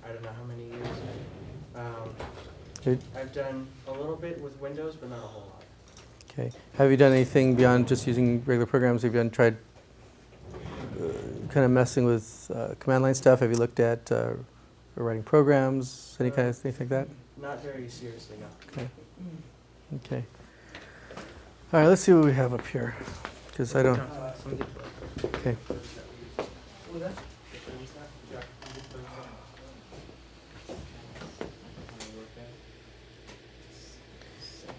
I don't know how many years. Good. I've done a little bit with Windows, but not a whole lot. Okay. Have you done anything beyond just using regular programs? Have you tried kind of messing with command line stuff? Have you looked at writing programs, any kind of thing like that? Not very seriously, no. Okay. Okay. All right. Let's see what we have up here, because I don't. Okay.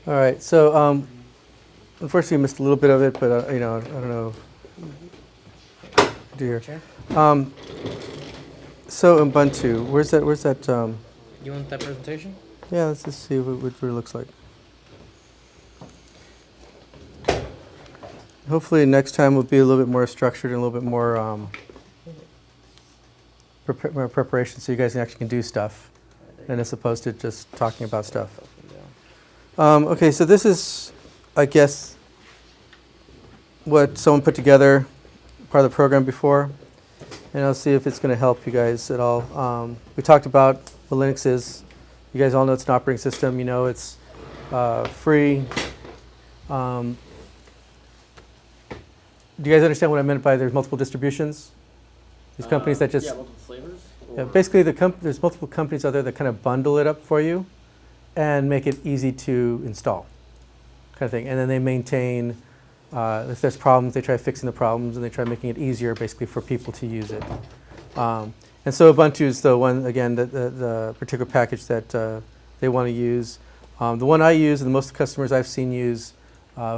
All right. So unfortunately, I missed a little bit of it, but I don't know. Do here. So Ubuntu, where's that? You want that presentation? Yeah, let's just see what it looks like. Hopefully next time will be a little bit more structured and a little bit more more preparation, so you guys actually can do stuff, and as opposed to just talking about stuff. Okay, so this is, I guess, what someone put together, part of the program before, and I'll see if it's going to help you guys at all. We talked about what Linux is. You guys all know it's an operating system. You know it's free. Do you guys understand what I meant by there's multiple distributions? These companies that just... multiple flavors? Yeah, basically, there's multiple companies out there that kind of bundle it up for you and make it easy to install, kind of thing. And then they maintain, if there's problems, they try fixing the problems, and they try making it easier, basically, for people to use it. And so Ubuntu is the one, again, the particular package that they want to use. The one I use, and most customers I've seen use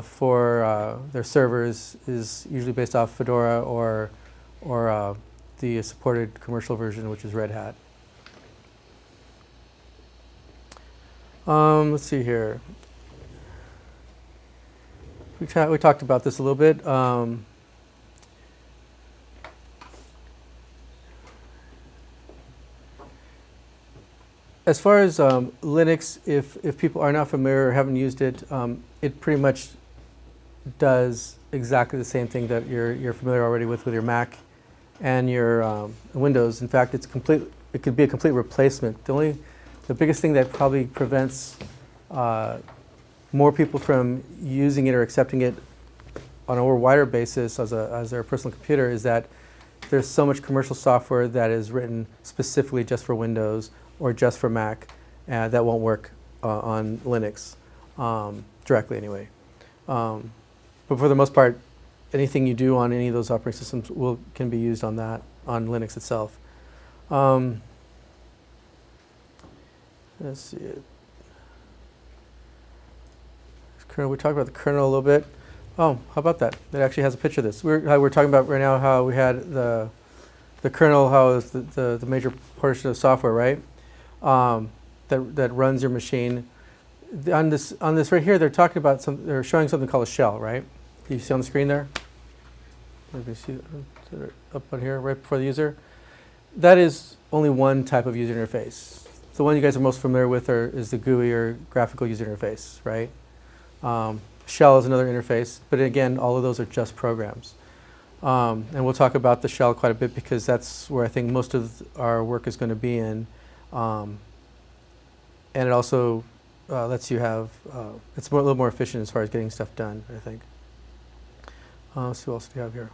for their servers, is usually based off Fedora or the supported commercial version, which is Red Hat. Let's see here. We talked about this a little bit. As far as Linux, if people are not familiar or haven't used it, it pretty much does exactly the same thing that you're familiar already with your Mac and your Windows. In fact, it could be a complete replacement. The biggest thing that probably prevents more people from using it or accepting it on a more wider basis as their personal computer is that there's so much commercial software that is written specifically just for Windows or just for Mac that won't work on Linux directly anyway. But for the most part, anything you do on any of those operating systems can be used on that, on Linux itself. Let's see it. Kernel, we talked about the kernel a little bit. Oh, how about that? It actually has a picture of this. We're talking about right now how we had the kernel, how it's the major portion of software, right? That runs your machine. On this right here, they're talking about they're showing something called a shell, right? You see on the screen there? Let me see up on here, right before the user. That is only one type of user interface. The one you guys are most familiar with is the GUI or graphical user interface, right? Shell is another interface, but again, all of those are just programs. And we'll talk about the shell quite a bit because that's where I think most of our work is going to be in. And it also lets you have, it's a little more efficient as far as getting stuff done, I think. Let's see what else do we have here.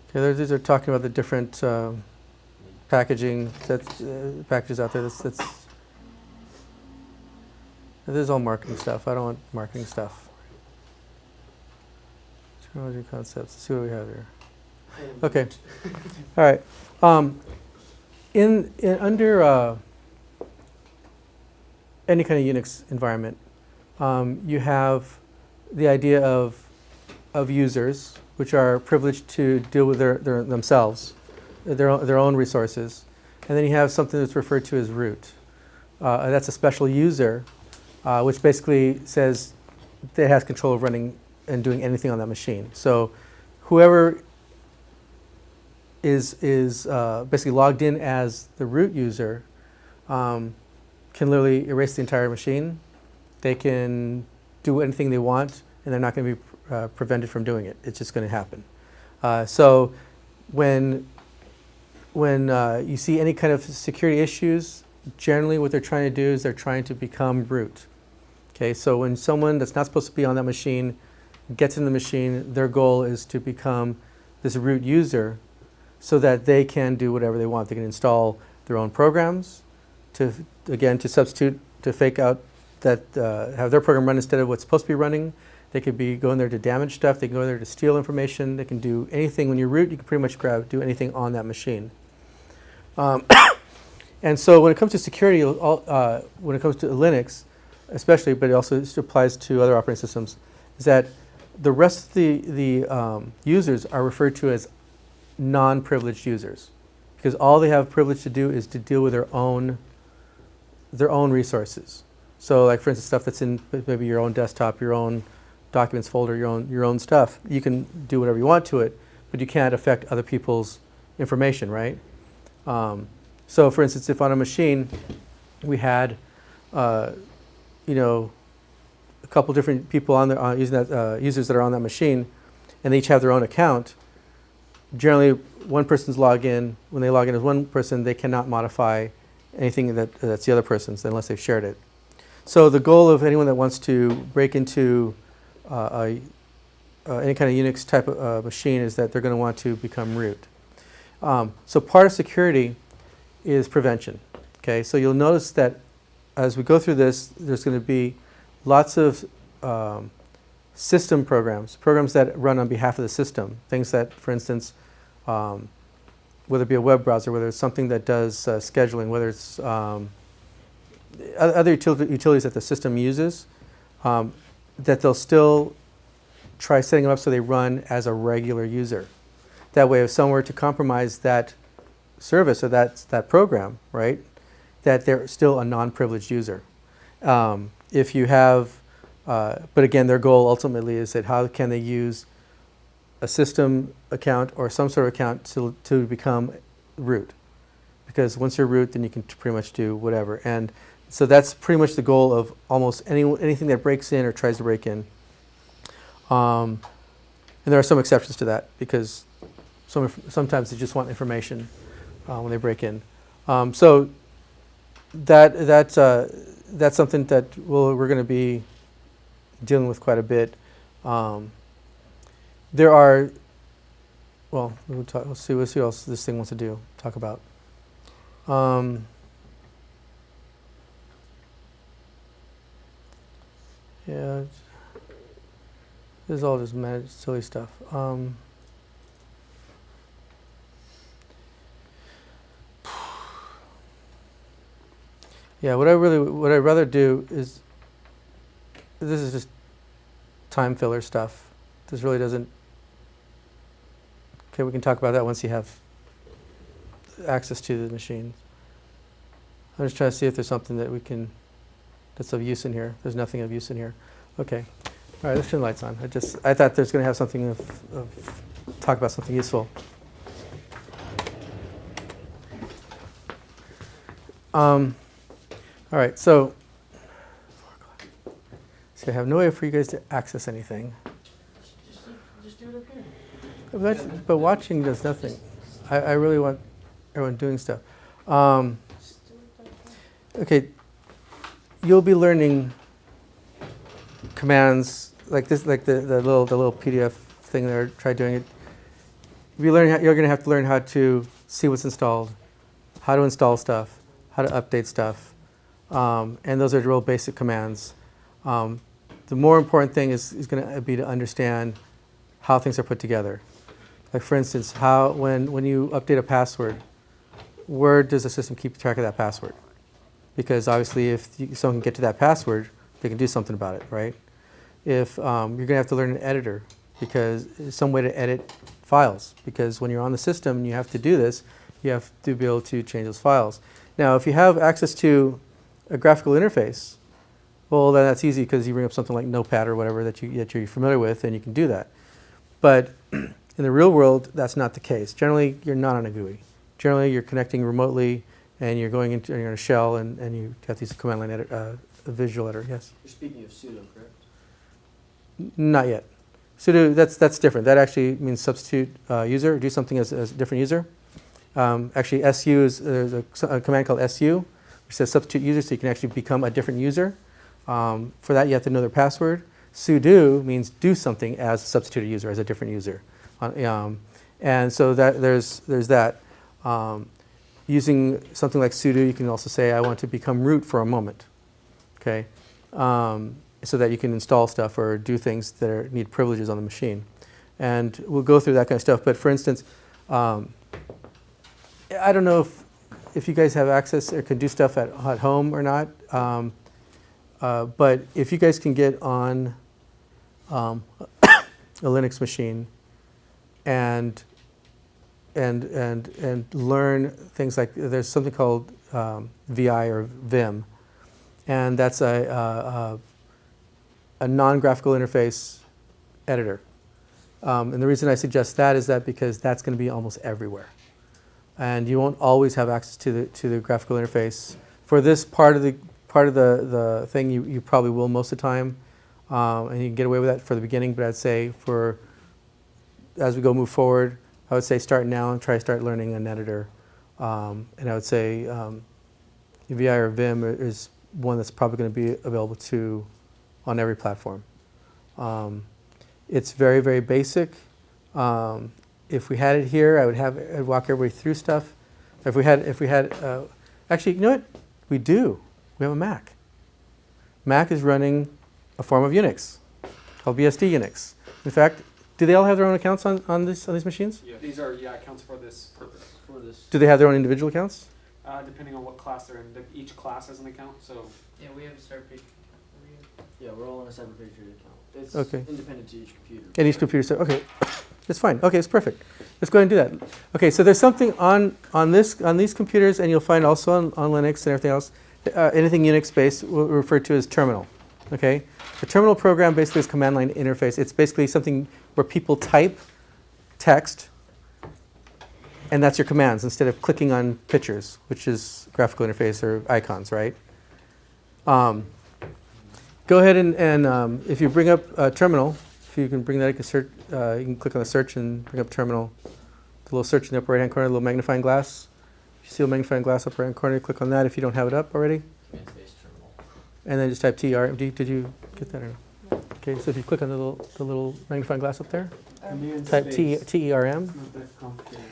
Okay, these are talking about the different packaging packages out there. This is all marketing stuff. I don't want marketing stuff. Technology concepts. Let's see what we have here. Okay. All right. Under any kind of Unix environment, you have the idea of users, which are privileged to deal with themselves, their own resources, and then you have something that's referred to as root. And that's a special user, which basically says that it has control of running and doing anything on that machine. So whoever is basically logged in as the root user can literally erase the entire machine. They can do anything they want, and they're not going to be prevented from doing it. It's just going to happen. So when you see any kind of security issues, generally what they're trying to do is they're trying to become root. Okay, so when someone that's not supposed to be on that machine gets in the machine, their goal is to become this root user so that they can do whatever they want. They can install their own programs to substitute, to fake out that, have their program run instead of what's supposed to be running. They could be going there to damage stuff. They can go there to steal information. They can do anything. When you're root, you can pretty much do anything on that machine. And so when it comes to security, when it comes to Linux, especially, but it also applies to other operating systems, is that the rest of the users are referred to as non-privileged users, because all they have privilege to do is to deal with their own resources. So, like for instance, stuff that's in maybe your own desktop, your own documents folder, your own stuff. You can do whatever you want to it, but you can't affect other people's information, right? So, for instance, if on a machine we had, a couple different people on there using that users that are on that machine, and they each have their own account. Generally, one person's log in. When they log in as one person, they cannot modify anything that's the other person's unless they've shared it. So the goal of anyone that wants to break into any kind of Unix type of machine is that they're going to want to become root. So part of security is prevention. Okay, so you'll notice that as we go through this, there's going to be lots of system programs that run on behalf of the system. Things that, for instance, whether it be a web browser, whether it's something that does scheduling, whether it's other utilities that the system uses, that they'll still try setting them up so they run as a regular user. That way, if someone were to compromise that service or that program, right, that they're still a non-privileged user. If you have, but again, their goal ultimately is that how can they use a system account or some sort of account to become root. Because once you're root, then you can pretty much do whatever. And so that's pretty much the goal of almost anything that breaks in or tries to break in. And there are some exceptions to that because sometimes they just want information when they break in. So that's something that we're going to be dealing with quite a bit. There are, well, we'll see what else this thing wants to talk about. Yeah. This is all just managed silly stuff. Yeah, what I'd rather do is, this is just time filler stuff. This really doesn't, okay, we can talk about that once you have access to the machine. I'm just trying to see if there's something that we can, that's of use in here. There's nothing of use in here. Okay. All right, let's turn the lights on. I thought there's going to have something of talk about something useful. All right, so I have no way for you guys to access anything. Just do it up here. But watching does nothing. I really want everyone doing stuff. Okay, you'll be learning commands like this, like the little PDF thing there. Try doing it. You're going to have to learn how to see what's installed, how to install stuff, how to update stuff, and those are real basic commands. The more important thing is going to be to understand how things are put together. Like for instance, when you update a password, where does the system keep track of that password? Because obviously if someone can get to that password, they can do something about it, right? If you're going to have to learn an editor, because some way to edit files, because when you're on the system and you have to do this, you have to be able to change those files. Now, if you have access to a graphical interface, well, then that's easy because you bring up something like Notepad or whatever that you're familiar with, and you can do that. But in the real world, that's not the case. Generally, you're not on a GUI. Generally, you're connecting remotely, and you're going into you're in a shell, and you have these command line a visual editor. Yes. You're speaking of sudo, correct? Not yet. Sudo, that's different. That actually means substitute user, do something as a different user. Actually, SU is there's a command called SU, which says substitute user, so you can actually become a different user. For that, you have to know their password. Sudo means do something as a substituted user, as a different user. And so that there's that. Using something like sudo, you can also say, I want to become root for a moment. Okay. So that you can install stuff or do things that need privileges on the machine. And we'll go through that kind of stuff. But for instance, I don't know if you guys have access or can do stuff at home or not. But if you guys can get on a Linux machine and learn things like, there's something called VI or Vim, and that's a non-graphical interface editor. And the reason I suggest that is that because that's going to be almost everywhere. And you won't always have access to the graphical interface. For this part of the thing, you probably will most of the time. And you can get away with that for the beginning, but I'd say as we move forward, I would say start now and try to start learning an editor. And I would say VI or Vim is one that's probably going to be available on every platform. It's very, very basic. If we had it here, I'd walk everybody through stuff. If we had, actually, you know what? We do. We have a Mac. Mac is running a form of Unix called BSD Unix. In fact, do they all have their own accounts on these machines? Yeah, these are accounts for this purpose. For this. Do they have their own individual accounts? Depending on what class they're in, each class has an account. So Yeah, we have a CyberPatriot. Yeah, we're all on a CyberPatriot account. It's Okay. independent to each computer. And each computer says, okay, that's fine. Okay, it's perfect. Let's go ahead and do that. Okay, so there's something on these computers, and you'll find also on Linux and everything else. Anything Unix-based we'll refer to as terminal. Okay, the terminal program basically is command line interface. It's basically something where people type text, and that's your commands instead of clicking on pictures, which is graphical interface or icons, right? Go ahead and if you bring up terminal, if you can bring that, you can search. You can click on the search and bring up terminal. The little search in the upper right-hand corner, the little magnifying glass. If you see a magnifying glass upper right-hand corner, click on that if you don't have it up already. Command-based terminal. And then just type TR. Did you get that or no? Okay, so if you click on the little magnifying glass up there, type TERM. not that complicated.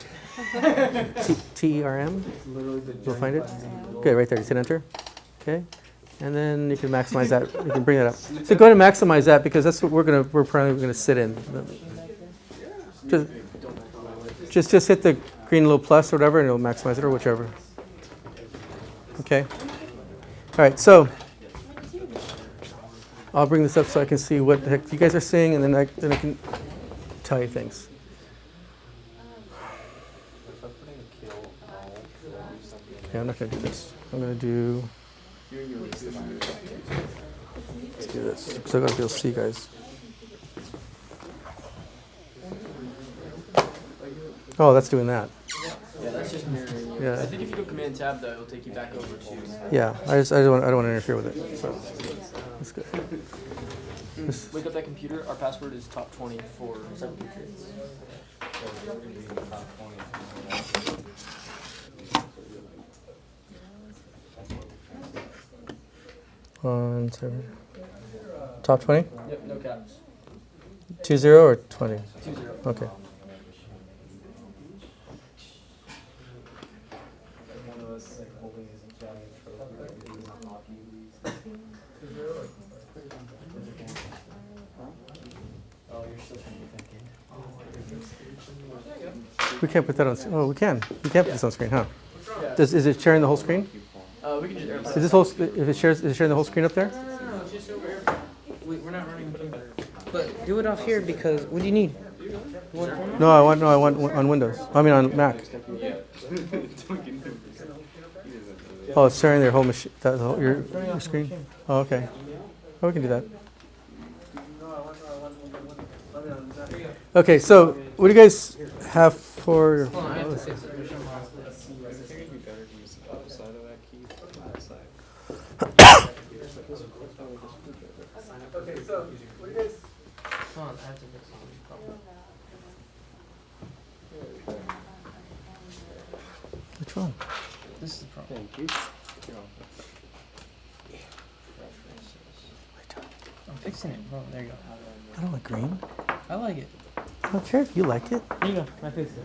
TERM. It's literally the You'll find it. giant button in the middle. Okay, right there. Just hit enter. Okay. and then you can maximize that. You can bring that up. So go ahead and maximize that because that's what we're probably gonna sit in. Just hit the green little plus or whatever, and it'll maximize it or whichever. Okay. All right. So I'll bring this up so I can see what the heck you guys are seeing, and then I can tell you things. Yeah, I'm not gonna do this. I'm gonna do. Let's do this because I gotta be able to see you guys. Oh, that's doing that. Yeah, that's just mirroring. Yeah. I think if you go Command Tab though, it'll take you back over to. Yeah, I don't want to interfere with it. So that's good. Wake up that computer. Our password is top 20 for CyberPatriot. 1, 7. Top 20? Yep, no caps. 20 or 20? 20. Okay. We can't put that on. Oh, we can. We can't put this on screen, huh? Is it sharing the whole screen? We can just Is this whole? If it shares, is it sharing the whole screen up there? No, it's just over here. We're not running better. But do it off here because what do you need? No, I want on Windows. I mean on Mac. Oh, it's sharing their whole machine. Your screen. Oh, okay. Oh, we can do that. Okay, so what do you guys have for? Okay, so what do you guys? Hold on, I have to fix something. Which one? This is the problem. Thank you. I'm fixing it. Oh, there you go. I don't like green. I like it. I don't care if you like it. There you go. I fixed it.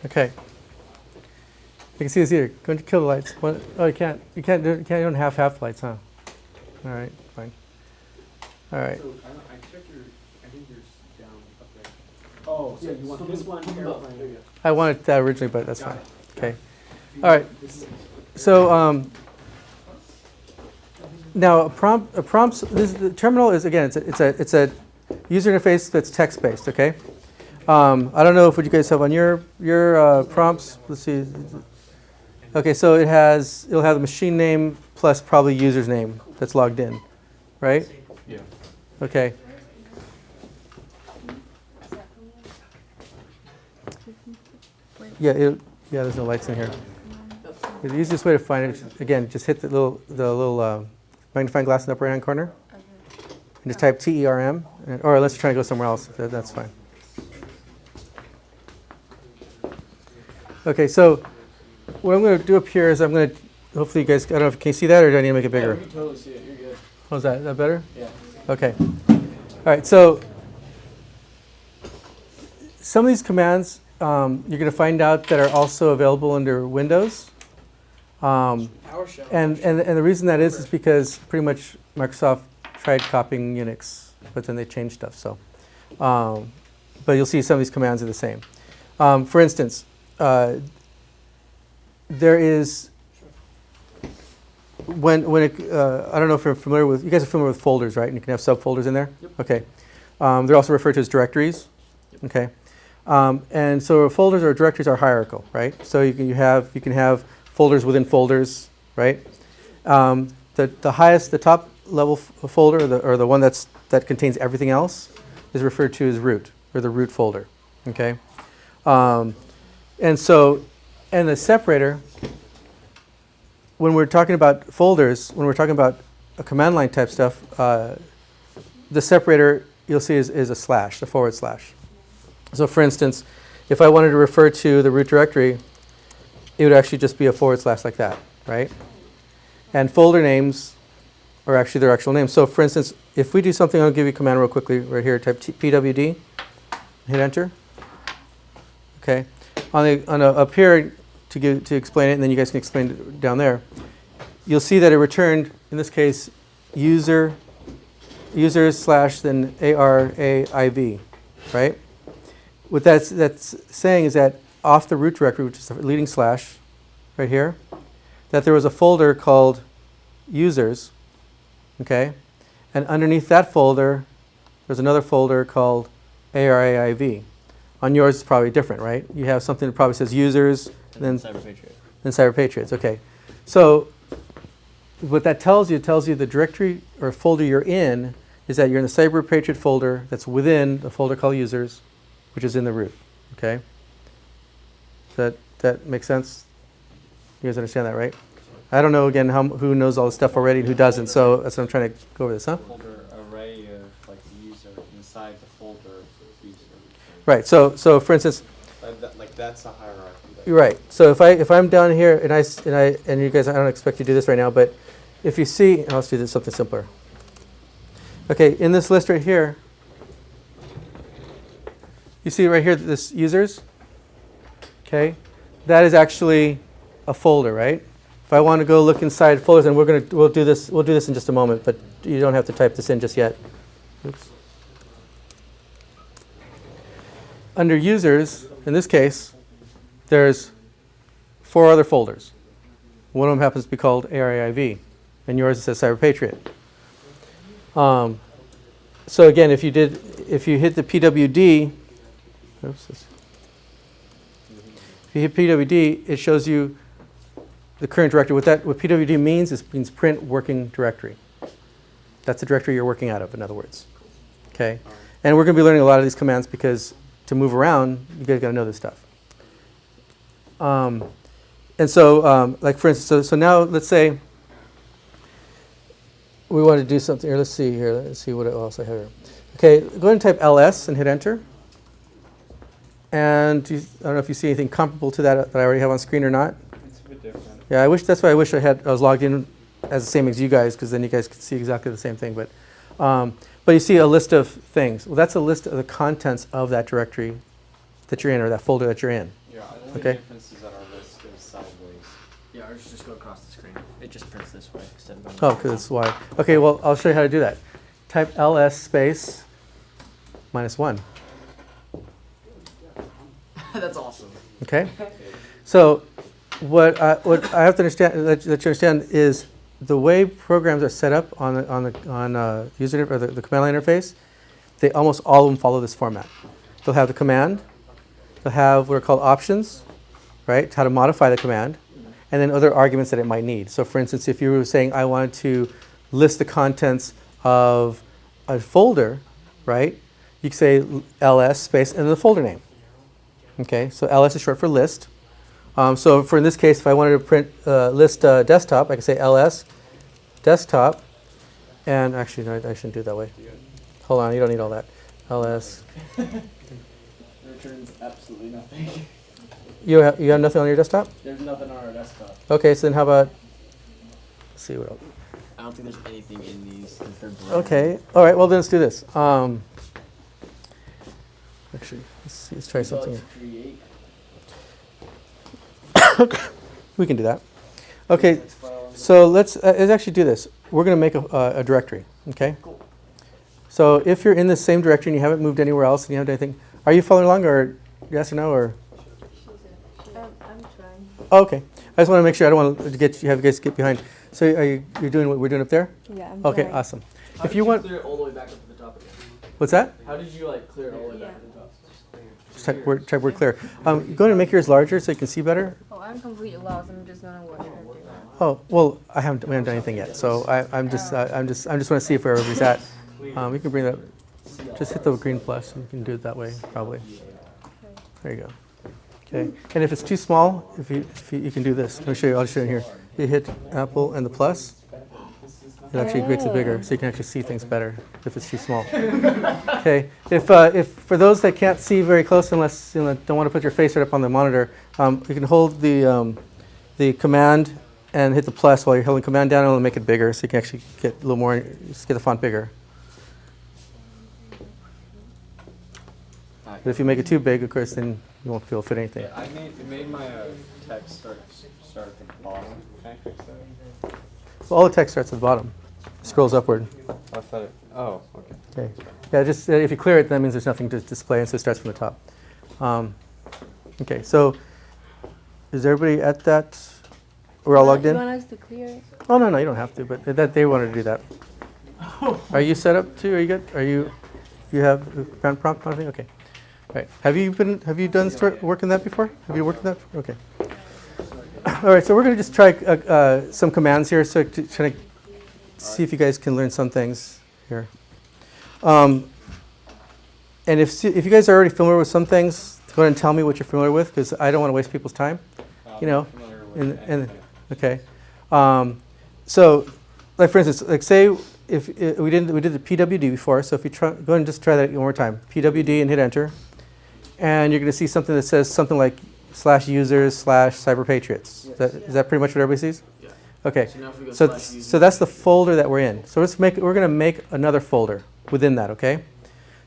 Okay. You can see this here. Going to kill the lights. Oh, you can't. You can't do. You don't have half lights, huh? All right, fine. All right. So I checked your, I think yours down up there. Oh, yeah, you want this one, airplane. I wanted that originally, but that's fine. Okay. All right. So now a prompt. The terminal is again. It's a user interface that's text based. Okay. I don't know if what you guys have on your prompts. Let's see. Okay, so it'll have the machine name plus probably user's name that's logged in, right? Yeah. Okay. Yeah, there's no lights in here. The easiest way to find it, again, just hit the little magnifying glass in the upper hand corner, and just type TERM, or unless you're trying to go somewhere else, that's fine. Okay, so what I'm going to do up here is I'm going to, hopefully you guys, I don't know if can you see that or do I need to make it bigger? Yeah, we can totally see it. You're good. How's that? Is that better? Yeah. Okay. All right, so some of these commands you're going to find out that are also available under Windows. PowerShell. And the reason that is because pretty much Microsoft tried copying Unix, but then they changed stuff. So, but you'll see some of these commands are the same. For instance, there is when it I don't know if you're familiar with, you guys are familiar with folders, right? And you can have subfolders in there. Yep. Okay. They're also referred to as directories. Yep. Okay. And so folders or directories are hierarchical, right? So you can have folders within folders, right? The top level folder or the one that contains everything else is referred to as root, or the root folder. Okay. And the separator, when we're talking about folders, when we're talking about a command line type stuff, the separator you'll see is a slash, a /. So for instance, if I wanted to refer to the root directory, it would actually just be a / like that, right? And folder names are actually their actual names. So for instance, if we do something, I'll give you a command real quickly right here, type pwd, hit enter. Okay. Up here to explain it, and then you guys can explain it down there, you'll see that it returned, in this case, users / then ARAIV, right? What that's saying is that off the root directory, which is the leading slash right here, that there was a folder called users, okay? And underneath that folder, there's another folder called ARAIV. On yours, it's probably different, right? You have something that probably says users, then CyberPatriot. Then CyberPatriots, okay. So what that tells you the directory or folder you're in is that you're in the CyberPatriot folder that's within the folder called users, which is in the root, okay? Does that make sense? You guys understand that, right? I don't know, again, who knows all this stuff already and who doesn't, so that's what I'm trying to go over this, huh? Folder array of like the user inside the folder user. Right, so for instance, Like that's a hierarchy. you're right. So if I'm down here and you guys, I don't expect you to do this right now, but if you see, and let's do this something simpler. Okay, in this list right here, you see right here this users. Okay, that is actually a folder, right? If I want to go look inside folders, and we'll do this in just a moment, but you don't have to type this in just yet. Oops. Under users, in this case, there's 4 other folders. One of them happens to be called ARIV, and yours says CyberPatriot. So again, if you hit the PWD, if you hit PWD, it shows you the current directory. What PWD means means print working directory. That's the directory you're working out of, in other words. Okay, and we're going to be learning a lot of these commands because to move around, you guys got to know this stuff. And so, like for instance, so now let's say we want to do something here. Let's see here. Let's see what else I have here. Okay, go ahead and type ls and hit enter. And I don't know if you see anything comparable to that I already have on screen or not. It's a bit different. Yeah, that's why I wish I was logged in as the same as you guys, because then you guys could see exactly the same thing. But you see a list of things. Well, that's a list of the contents of that directory that you're in, or that folder that you're in. Yeah, the only Okay. difference is that our list is sideways. Yeah, ours just go across the screen. It just prints this way instead of going. Oh, because it's wide. Okay, well, I'll show you how to do that. Type ls space -1. That's awesome. Okay? So what I have to understand, that you understand, is the way programs are set up on user or the command line interface. They almost all of them follow this format. They'll have the command. They'll have what are called options, right? How to modify the command, and then other arguments that it might need. So, for instance, if you were saying I wanted to list the contents of a folder, right? You could say ls space and then the folder name. Okay, so ls is short for list. So for in this case, if I wanted to print list desktop, I could say ls desktop. And actually, no, I shouldn't do it that way. Hold on, you don't need all that. ls. Returns absolutely nothing. You have nothing on your desktop? There's nothing on our desktop. Okay, so then how about, let's see what else. I don't think there's anything in these. Since they're brand Okay, all right, well then let's do this. Actually, let's see, let's try new. So something. it's create. We can do that. Okay, so let's actually do this. We're going to make a directory, okay? Cool. So if you're in the same directory and you haven't moved anywhere else and you haven't done anything, are you following along, or yes or no, or? I'm trying. Oh, okay. I just want to make sure. I don't want to have you guys get behind. So you're doing what we're doing up there? Yeah, I'm Okay, trying. awesome. How If did you want, clear it all the way back up to the top again? what's that? How did you like clear it all the way back to the top? Type word clear. Go ahead and make yours larger so you can see better. Oh, I'm completely lost. I'm just gonna watch her do that. Oh, well, we haven't done anything yet, so I'm just want to see if where everybody's at. We can bring that. Just hit the green plus, and you can do it that way, probably. There you go. Okay, and if it's too small, if you can do this. Let me show you. I'll show you here. You hit Apple and the plus. It actually makes it bigger, so you can actually see things better if it's too small. Okay, if for those that can't see very close, unless you don't want to put your face right up on the monitor, you can hold the command and hit the plus while you're holding command down, and it'll make it bigger, so you can actually get a little more, just get the font bigger. But if you make it too big, of course, then you won't be able to fit anything. Yeah, it made my text start at the bottom. Can I fix that? So all the text starts at the bottom, scrolls upward. I thought it. Oh, okay. Okay. Yeah, just if you clear it, that means there's nothing to display, and so it starts from the top. Okay, so is everybody at that? We're all logged You in? want us to clear it? Oh, no, you don't have to, but that they wanted to do that. Are you set up too? Are you good? You have command prompt kind of thing? Okay. All right. Have you done work in that before? Have you worked in that? Okay. All right, so we're going to just try some commands here, so to try to see if you guys can learn some things here. And if you guys are already familiar with some things, go ahead and tell me what you're familiar with, because I don't want to waste people's time. You know, okay. So, like for instance, like say if we did the PWD before. So if you go ahead and just try that one more time, PWD, and hit enter, and you're going to see something that says something like /users/CyberPatriots. Is that pretty much what everybody sees? Yeah. Okay. So now if we go So /users, that's the folder that we're in. So we're going to make another folder within that. Okay.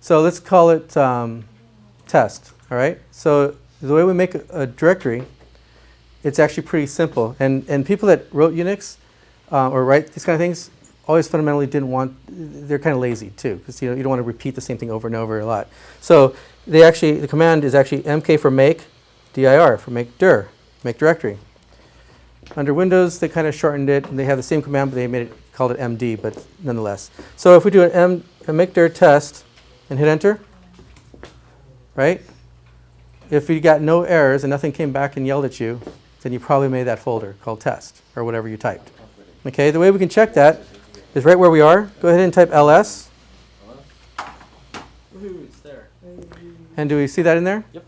So let's call it test. All right. So the way we make a directory, it's actually pretty simple. And people that wrote Unix or write these kind of things always fundamentally they're kind of lazy too, because you don't want to repeat the same thing over and over a lot. So the command is actually mk for make, dir for make dir, make directory. Under Windows, they kind of shortened it, and they have the same command, but they called it md, but nonetheless. So if we do a make dir test and hit enter, right? If you got no errors and nothing came back and yelled at you, then you probably made that folder called test, or whatever you typed. Okay, the way we can check that is right where we are. Go ahead and type ls. Woohoo, it's there. And do we see that in there? Yep.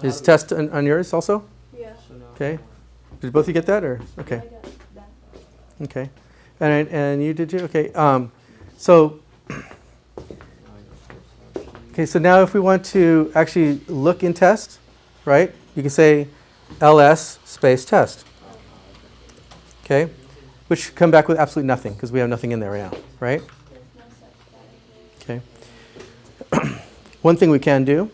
Is test on yours also? Yeah. So now Okay. Did both of you get that, or okay? Okay. And you did too? Okay. So now if we want to actually look in test, right? You can say ls space test. Okay. Which should come back with absolutely nothing, because we have nothing in there right now, right? Okay. One thing we can do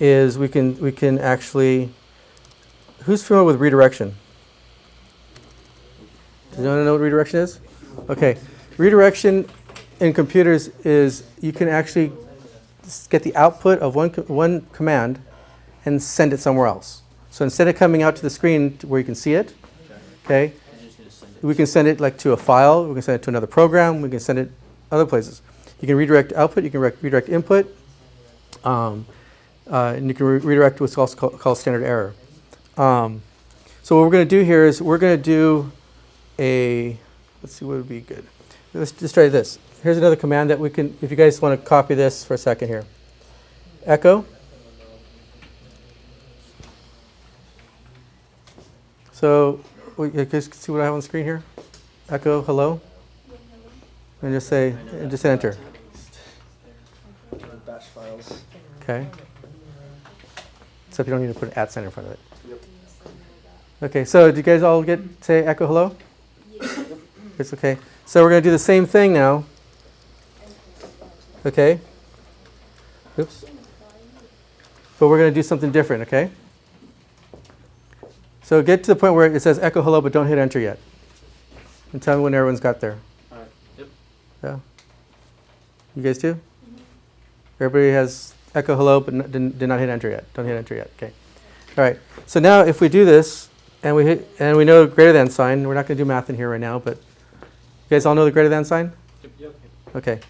is we can actually, who's familiar with redirection? Does anyone know what redirection is? Okay. Redirection in computers is you can actually get the output of one command and send it somewhere else. So instead of coming out to the screen where you can see it, okay, we can send it like to a file, we can send it to another program, we can send it other places. You can redirect output, you can redirect input, and you can redirect what's also called standard error. So what we're going to do here is we're going to do let's see what would be good. Let's just try this. Here's another command that we can, if you guys want to copy this for a second here. Echo. So you guys can see what I have on the screen here? Echo hello. And just say, and just enter. Batch files. Okay. Except you don't need to put an @ sign in front of it. Okay, so do you guys all say echo hello? It's okay. So we're going to do the same thing now. Okay. Oops. But we're going to do something different, okay? So get to the point where it says echo hello, but don't hit enter yet. And tell me when everyone's got there. All right. Yep. Yeah. You guys too? Everybody has echo hello, but did not hit enter yet. Don't hit enter yet. Okay. All right. So now if we do this and we know greater than sign, we're not going to do math in here right now, but you guys all know the greater than sign? Yep. Okay.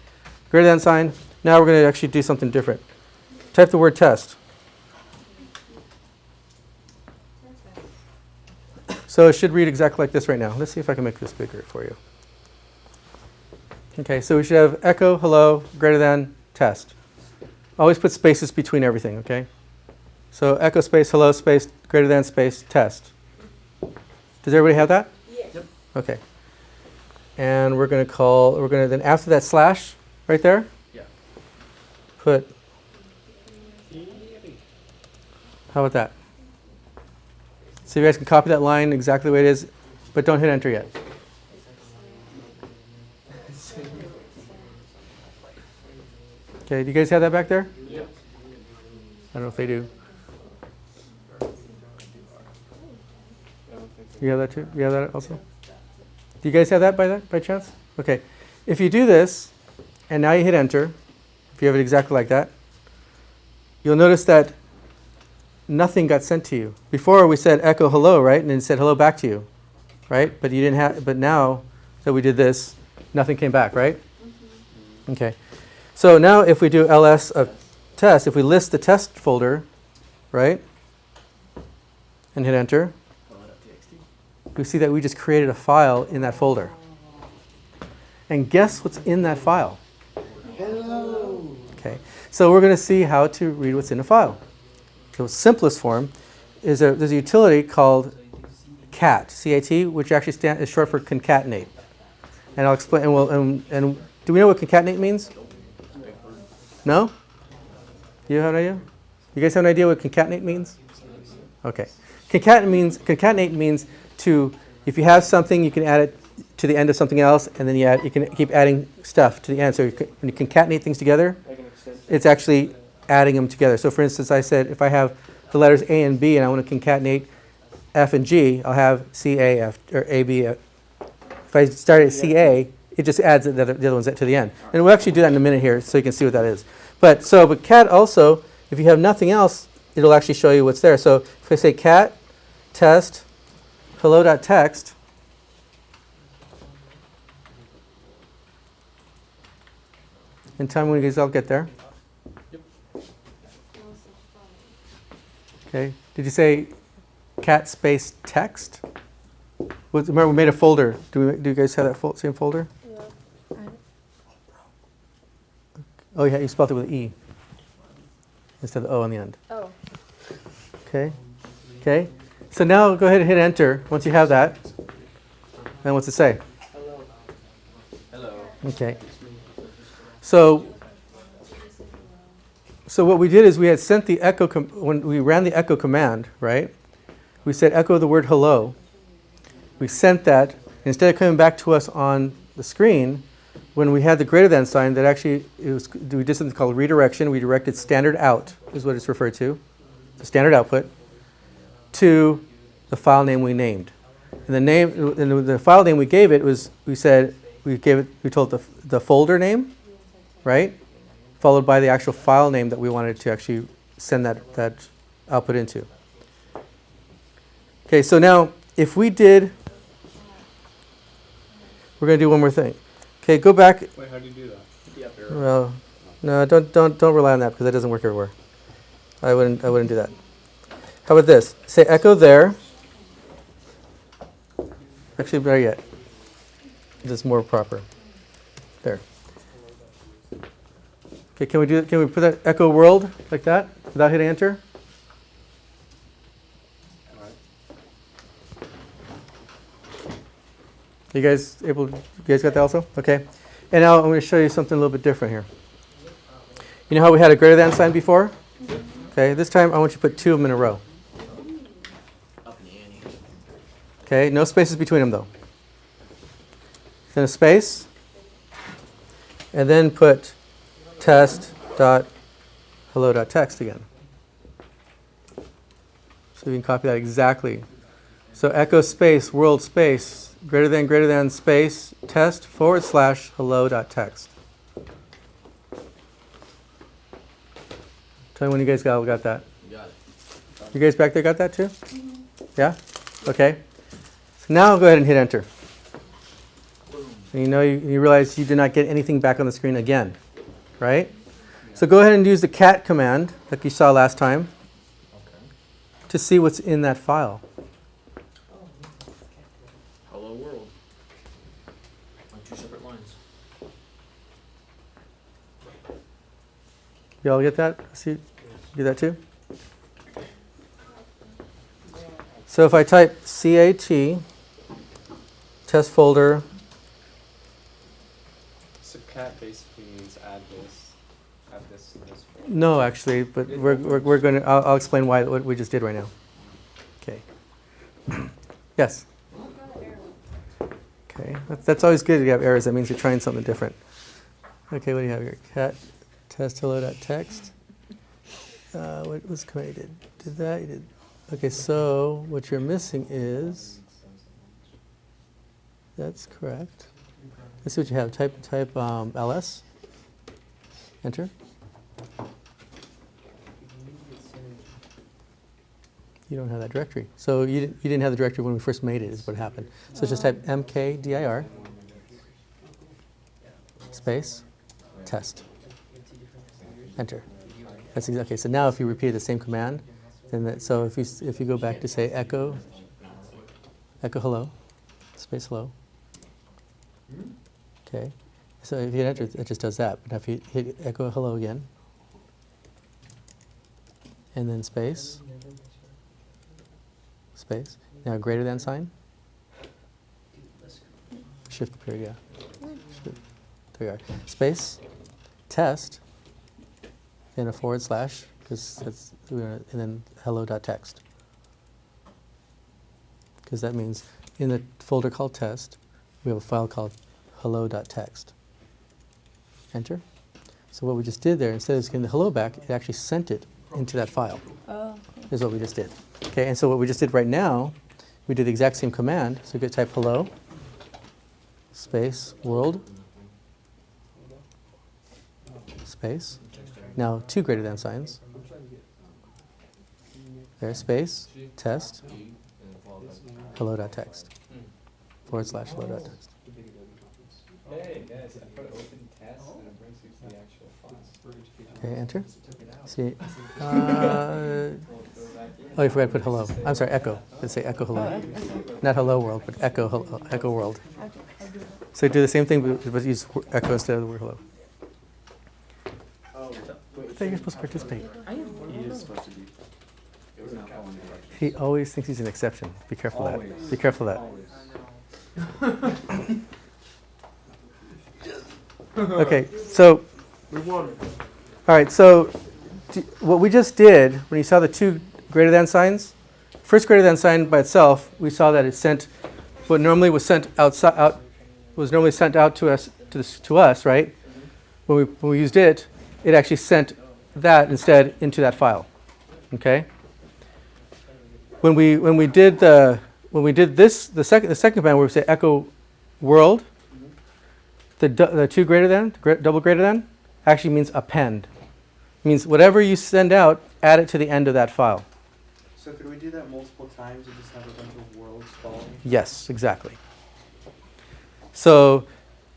Greater than sign. Now we're going to actually do something different. Type the word test. So it should read exactly like this right now. Let's see if I can make this bigger for you. Okay, so we should have echo, hello, greater than, test. Always put spaces between everything, okay? So echo space, hello space, greater than space, test. Does everybody have that? Yes. Yep. Okay. And we're going to then after that slash right there, Yeah. put, how about that? So you guys can copy that line exactly the way it is, but don't hit enter yet. Okay, do you guys have that back there? Yep. I don't know if they do. You have that too? You have that also? Do you guys have that by chance? Okay. If you do this, and now you hit enter, if you have it exactly like that, you'll notice that nothing got sent to you. Before we said echo hello, right? And then it said hello back to you, right? But you didn't have. But now that we did this, nothing came back, right? Okay. So now if we do ls of test, if we list the test folder, right, and hit enter, we see that we just created a file in that folder. And guess what's in that file? Hello. Okay. So we're going to see how to read what's in a file. The simplest form is there's a utility called cat, C-A-T, which actually is short for concatenate. And I'll explain. And do we know what concatenate means? No? You have an idea? You guys have an idea what concatenate means? Okay. Concatenate means to, if you have something, you can add it to the end of something else, and then you can keep adding stuff to the end. So when you concatenate things together, it's actually adding them together. So for instance, I said if I have the letters A and B and I want to concatenate F and G, I'll have C, A, F, or A, B. If I start at C, A, it just adds the other ones to the end. And we'll actually do that in a minute here so you can see what that is. But cat also, if you have nothing else, it'll actually show you what's there. So if I say cat, test, hello.txt, and tell me when you guys all get there. Okay. Did you say cat space text? Remember, we made a folder. Do you guys have that same folder? Yeah. Oh, yeah, you spelled it with an E instead of the O on the end. Oh. Okay. Okay. So now go ahead and hit enter once you have that. And what's it say? Hello. Okay. So what we did is we had sent the echo, when we ran the echo command, right? We said echo the word hello. We sent that. Instead of coming back to us on the screen, when we had the greater than sign, that actually, we did something called redirection. We directed standard out, is what it's referred to, the standard output, to the file name we named. And the file name we gave it was, we told the folder name, right? Followed by the actual file name that we wanted to actually send that output into. Okay, so now if we did, we're going to do one more thing. Okay, go back. Wait, how do you do that? Well, no, don't rely on that because that doesn't work everywhere. I wouldn't do that. How about this? Say echo there. Actually, better yet. This is more proper. There. Okay, can we put that echo world like that without hitting enter? You guys got that also? Okay. And now I'm going to show you something a little bit different here. You know how we had a greater than sign before? Okay, this time I want you to put two of them in a row. Up in the ante. Okay, no spaces between them though. Then a space, and then put test.hello.txt again. So you can copy that exactly. So echo space, world space, greater than space, test /hello.txt. Tell me when you guys got that. You got it. You guys back there got that too? Yeah? Okay. So now go ahead and hit enter. And you realize you did not get anything back on the screen again, right? So go ahead and use the cat command like you saw last time to see what's in that file. Hello world. On two separate lines. You all get that? See, get that too? So if I type CAT, test folder, So cat basically means add this to this folder. no actually, but we're going to, I'll explain what we just did right now. Okay. Yes. Okay, that's always good to have errors. That means you're trying something different. Okay, what do you have here? Cat test hello.text. What was the command you did that? You did. Okay, so what you're missing is, that's correct. Let's see what you have. Type ls. Enter. You don't have that directory. So you didn't have the directory when we first made it, is what happened. So just type mkdir space test. Enter. That's okay. So now if you repeat the same command, then so if you go back to say echo hello, space hello. Okay. So if you hit enter, it just does that. But if you hit echo hello again, and then space. Space. Now greater than sign. Shift period, yeah. There you are. Space. Test. Then a / because that's and then hello.text. Because that means in the folder called test, we have a file called hello.text. Enter. So what we just did there, instead of getting the hello back, it actually sent it into that file. Oh. Is what we just did. Okay, and so what we just did right now, we did the exact same command. So you could type hello, space, world, space. Now 2 greater than signs. There, space, test, hello.text, / hello.text. Hey guys, I put open test and it brings you to the actual file. Okay, enter. See, oh, you forgot to put hello. I'm sorry, echo. Let's say echo hello. Not hello world, but echo world. So do the same thing, but use echo instead of the word hello. I thought you were supposed to participate. He is supposed to be. It was not following directions. He always thinks he's an exception. Be careful of that. Be careful of that. Okay, so. We won. All right, so what we just did, when you saw the 2 greater than signs, first greater than sign by itself, we saw that it sent what normally was sent out to us, right? When we used it, it actually sent that instead into that file. Okay. When we did this, the second command where we say echo world, the 2 greater than, double greater than, actually means append. Means whatever you send out, add it to the end of that file. So could we do that multiple times and just have a bunch of worlds following? Yes, exactly. So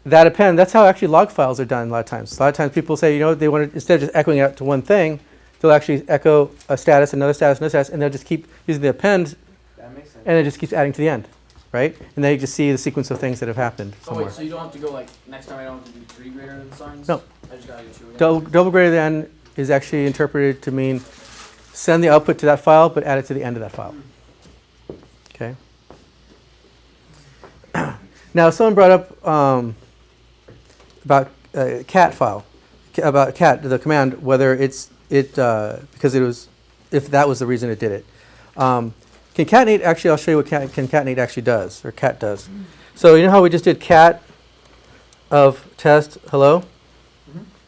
that append, that's how actually log files are done a lot of times. A lot of times people say, they want to, instead of just echoing out to one thing, they'll actually echo a status, another status, another status, and they'll just keep using the append, That makes sense. and it just keeps adding to the end, right? And then you just see the sequence of things that have happened Oh somewhere. wait, so you don't have to go like next time I don't have to do 3 greater than signs? No. I just gotta do 2 again? Double greater than is actually interpreted to mean send the output to that file, but add it to the end of that file. Okay. Now, someone brought up about cat file, about cat, the command, whether because it was, if that was the reason it did it. Concatenate, actually, I'll show you what concatenate actually does, or cat does. So you know how we just did cat of test hello?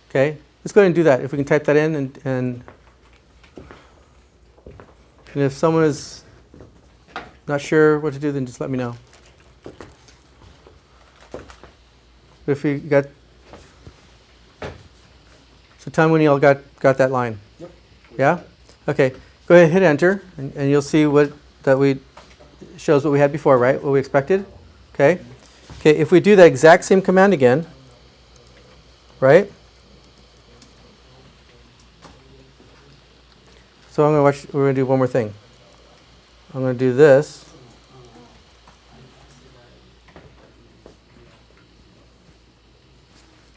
Okay, let's go ahead and do that. If we can type that in, and if someone is not sure what to do, then just let me know. If we got, so tell me when you all got that line. Yep. Yeah? Okay, go ahead and hit enter, and you'll see shows what we had before, right? What we expected. Okay. Okay, if we do the exact same command again, right? So we're going to do one more thing. I'm going to do this.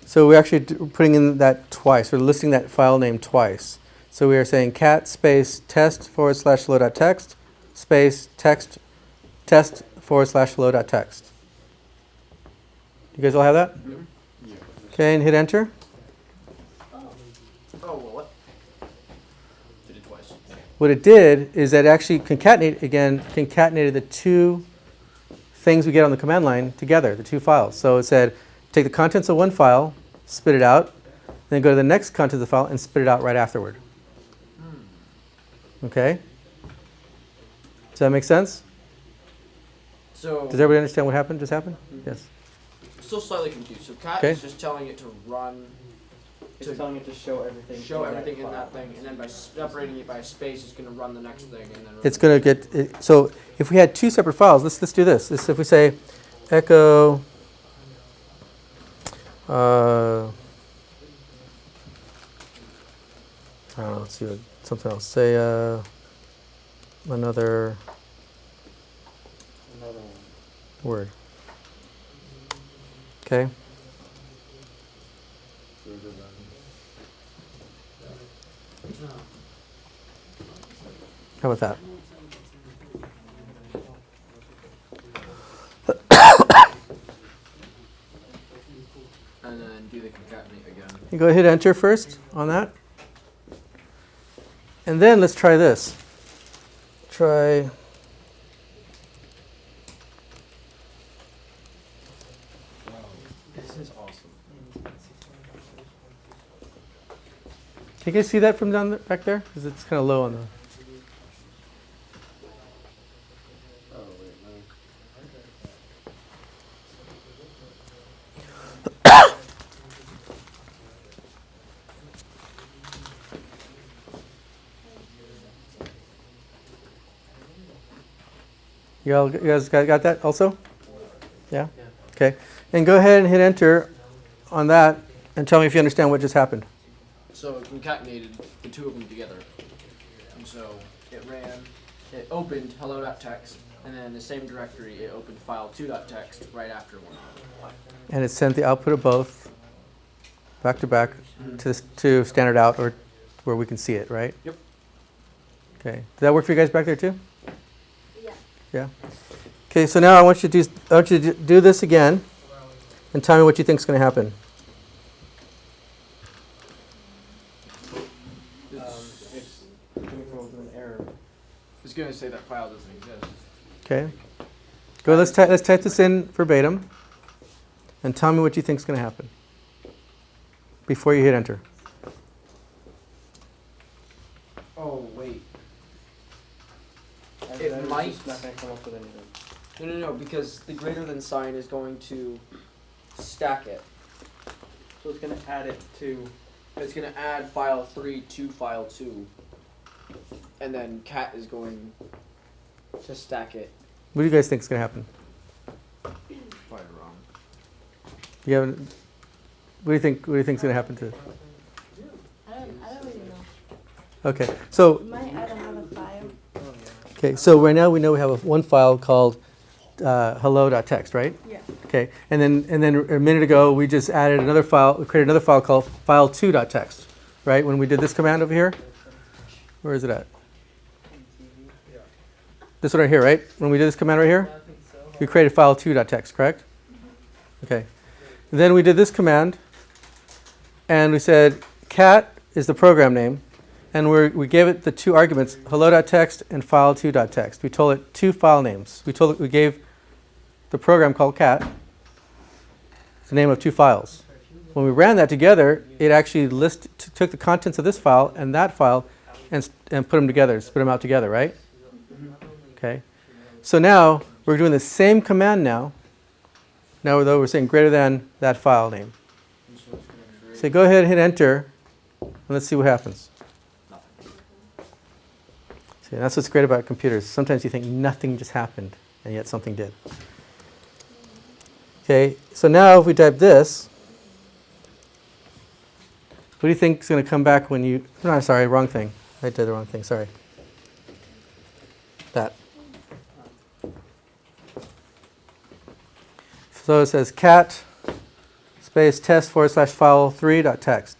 So we're actually putting in that twice. We're listing that file name twice. So we are saying cat space test / hello.text space text test / hello.text. You guys all have that? Yeah. Okay, and hit enter. Oh, well, what? Did it twice. what it did is that it actually concatenated the two things we get on the command line together, the two files. So it said, take the contents of one file, spit it out, then go to the next contents of the file and spit it out right afterward. Okay? Does that make sense? So Does everybody understand what happened? Just happened? Yes. still slightly confused. So cat Okay. is just telling it to run, It's telling it to show everything. show in that everything in file. that thing, and then by separating it by a space, it's going to run the next thing, and then It's going to get, so if we had two separate files, let's do this. If we say echo, I don't know, let's see something else. Say another word. Okay. How about that? and then do the concatenate again. You go hit enter first on that. And then let's try this. Try This is awesome. Can you guys see that from down back there? Because it's kind of low on the. You guys got that also? Yeah? Okay. And go ahead and hit enter on that and tell me if you understand what just happened. So it concatenated the two of them together. And so it opened hello.txt, and then in the same directory, it opened file2.txt right after one. And it sent the output of both back to back to standard out, or where we can see it, right? Yep. Okay. Did that work for you guys back there too? Yeah. Yeah. Okay, so now I want you to do this again and tell me what you think is going to happen. It's coming from an error. It's going to say that file doesn't exist. Okay. Go. Let's type this in verbatim, and tell me what you think is going to happen before you hit enter. Oh, wait. And It then it's might- just not going to come up with anything. No, because the greater than sign is going to stack it. So it's going to add it to. It's going to add file3 to file2. And then cat is going to stack it. What do you guys think is going to happen? Probably wrong. You haven't. What do you think? What do you think is going to happen to it? I don't really know. Okay. So Might add another file. okay. So right now we know we have one file called hello.txt, right? Yeah. Okay. And then a minute ago we just added another file. We created another file called file2.txt, right? When we did this command over here. Where is it at? This one right here, right? When we did this command right here, we created file2.txt, correct? Okay. And then we did this command, and we said cat is the program name, and we gave it the two arguments, hello.txt and file2.txt. We told it two file names. We gave the program called cat the name of two files. When we ran that together, it actually took the contents of this file and that file and put them together, spit them out together, right? Okay. So now we're doing the same command now. Now though we're saying greater than that file name. So go ahead and hit enter, and let's see what happens. See, that's what's great about computers. Sometimes you think nothing just happened, and yet something did. Okay, so now if we type this, what do you think is going to come back when you... No, sorry, wrong thing. I did the wrong thing, sorry. That. So it says cat space test / file3.txt.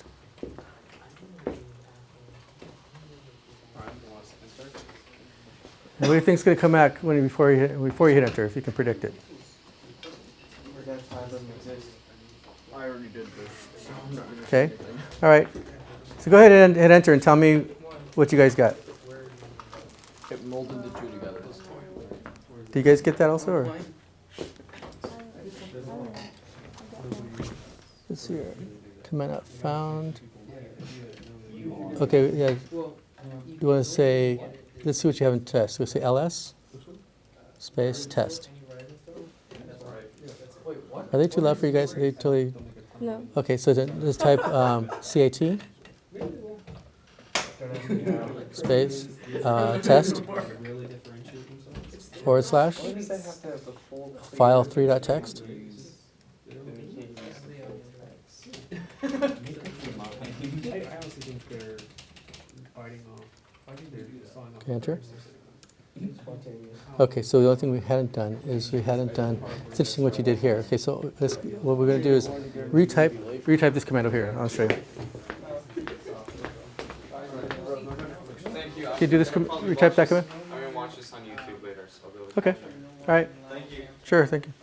And what do you think is going to come back before you hit enter, if you can predict it? Or that file doesn't exist. I already did this, so I'm not going to Okay. All right. So go ahead and hit enter and tell me what you guys got. It molded the two together. Do you guys get that also? Or? Let's see here. Command not found. Okay, yeah. You want to say, let's see what you have in test. We'll say ls space test. Are they too loud for you guys? Are they totally? No. Okay, so then let's type CAT space test / Why does that have to have the full file 3.txt. I honestly think they're biting off. I think they're sawing off. Okay, enter. Spontaneous. Okay, so the only thing we hadn't done is it's interesting what you did here. Okay, so what we're going to do is retype this command over here. I'll show you. Thank you. Can you do this, retype that command? I'm gonna watch this on YouTube later, so I'll be able to Okay, catch it. all right, Thank you. sure, thank you.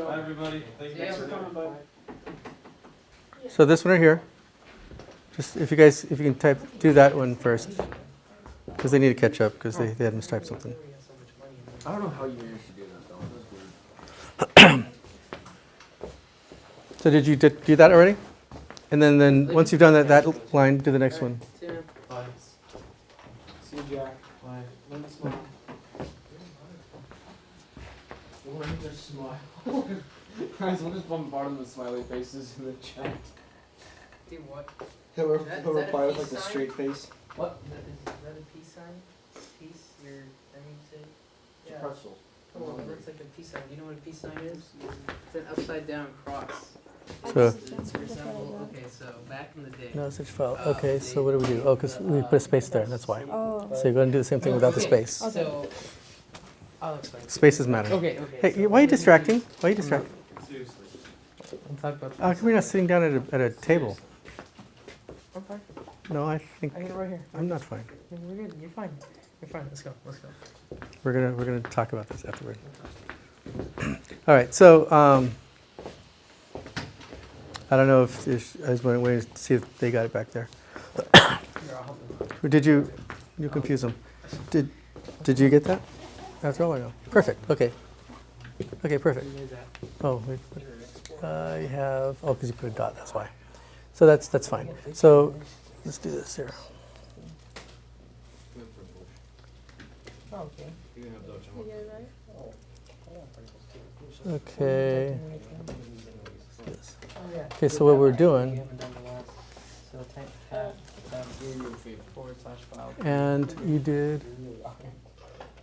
Bye, everybody. Thank you for coming. So this one right here, just if you can do that one first, because they need to catch up because they had mistyped something. I don't know how you managed to do that though. That's weird. So did you do that already? And then once you've done that line, do the next one. Bye. See you, Jack. Bye. Learn to smile. Learn to smile. Guys, we'll just bombard them with smiley faces in the chat. Dude, what? He'll Is that reply a with peace like a sign? straight face. What? Is that a peace sign? Peace? Your, I mean, say? Yeah. Pretzel. Oh, it looks like a peace sign. Do you know what a peace sign is? It's an upside down cross. So It's a resemble. Okay, so back in the day. no such file. Okay, so what do we do? Oh, because we put a space there. That's why. Oh. So you're going to do the same thing without the space. So, I'll explain. Spaces matter. Okay. Hey, why are you distracting? Why are you distracting? Seriously. We'll talk about How come you're not sitting down at a table? I'm fine. No, I think I get it right here. I'm not fine. We're good. You're fine. You're fine. Let's go. We're gonna talk about this afterward. All right. So I don't know if I was waiting to see if they got it back there. Or did you confuse them? Did you get that? After all, or no? Perfect. Okay. Okay. Perfect. Oh, wait. I have. Oh, because you put a dot. That's why. So that's fine. So let's do this here. Oh, okay. You can have those. You get it right? Okay. Yes. Oh, yeah. Okay, so what we're You doing, haven't done the last. So type tab /file. and you did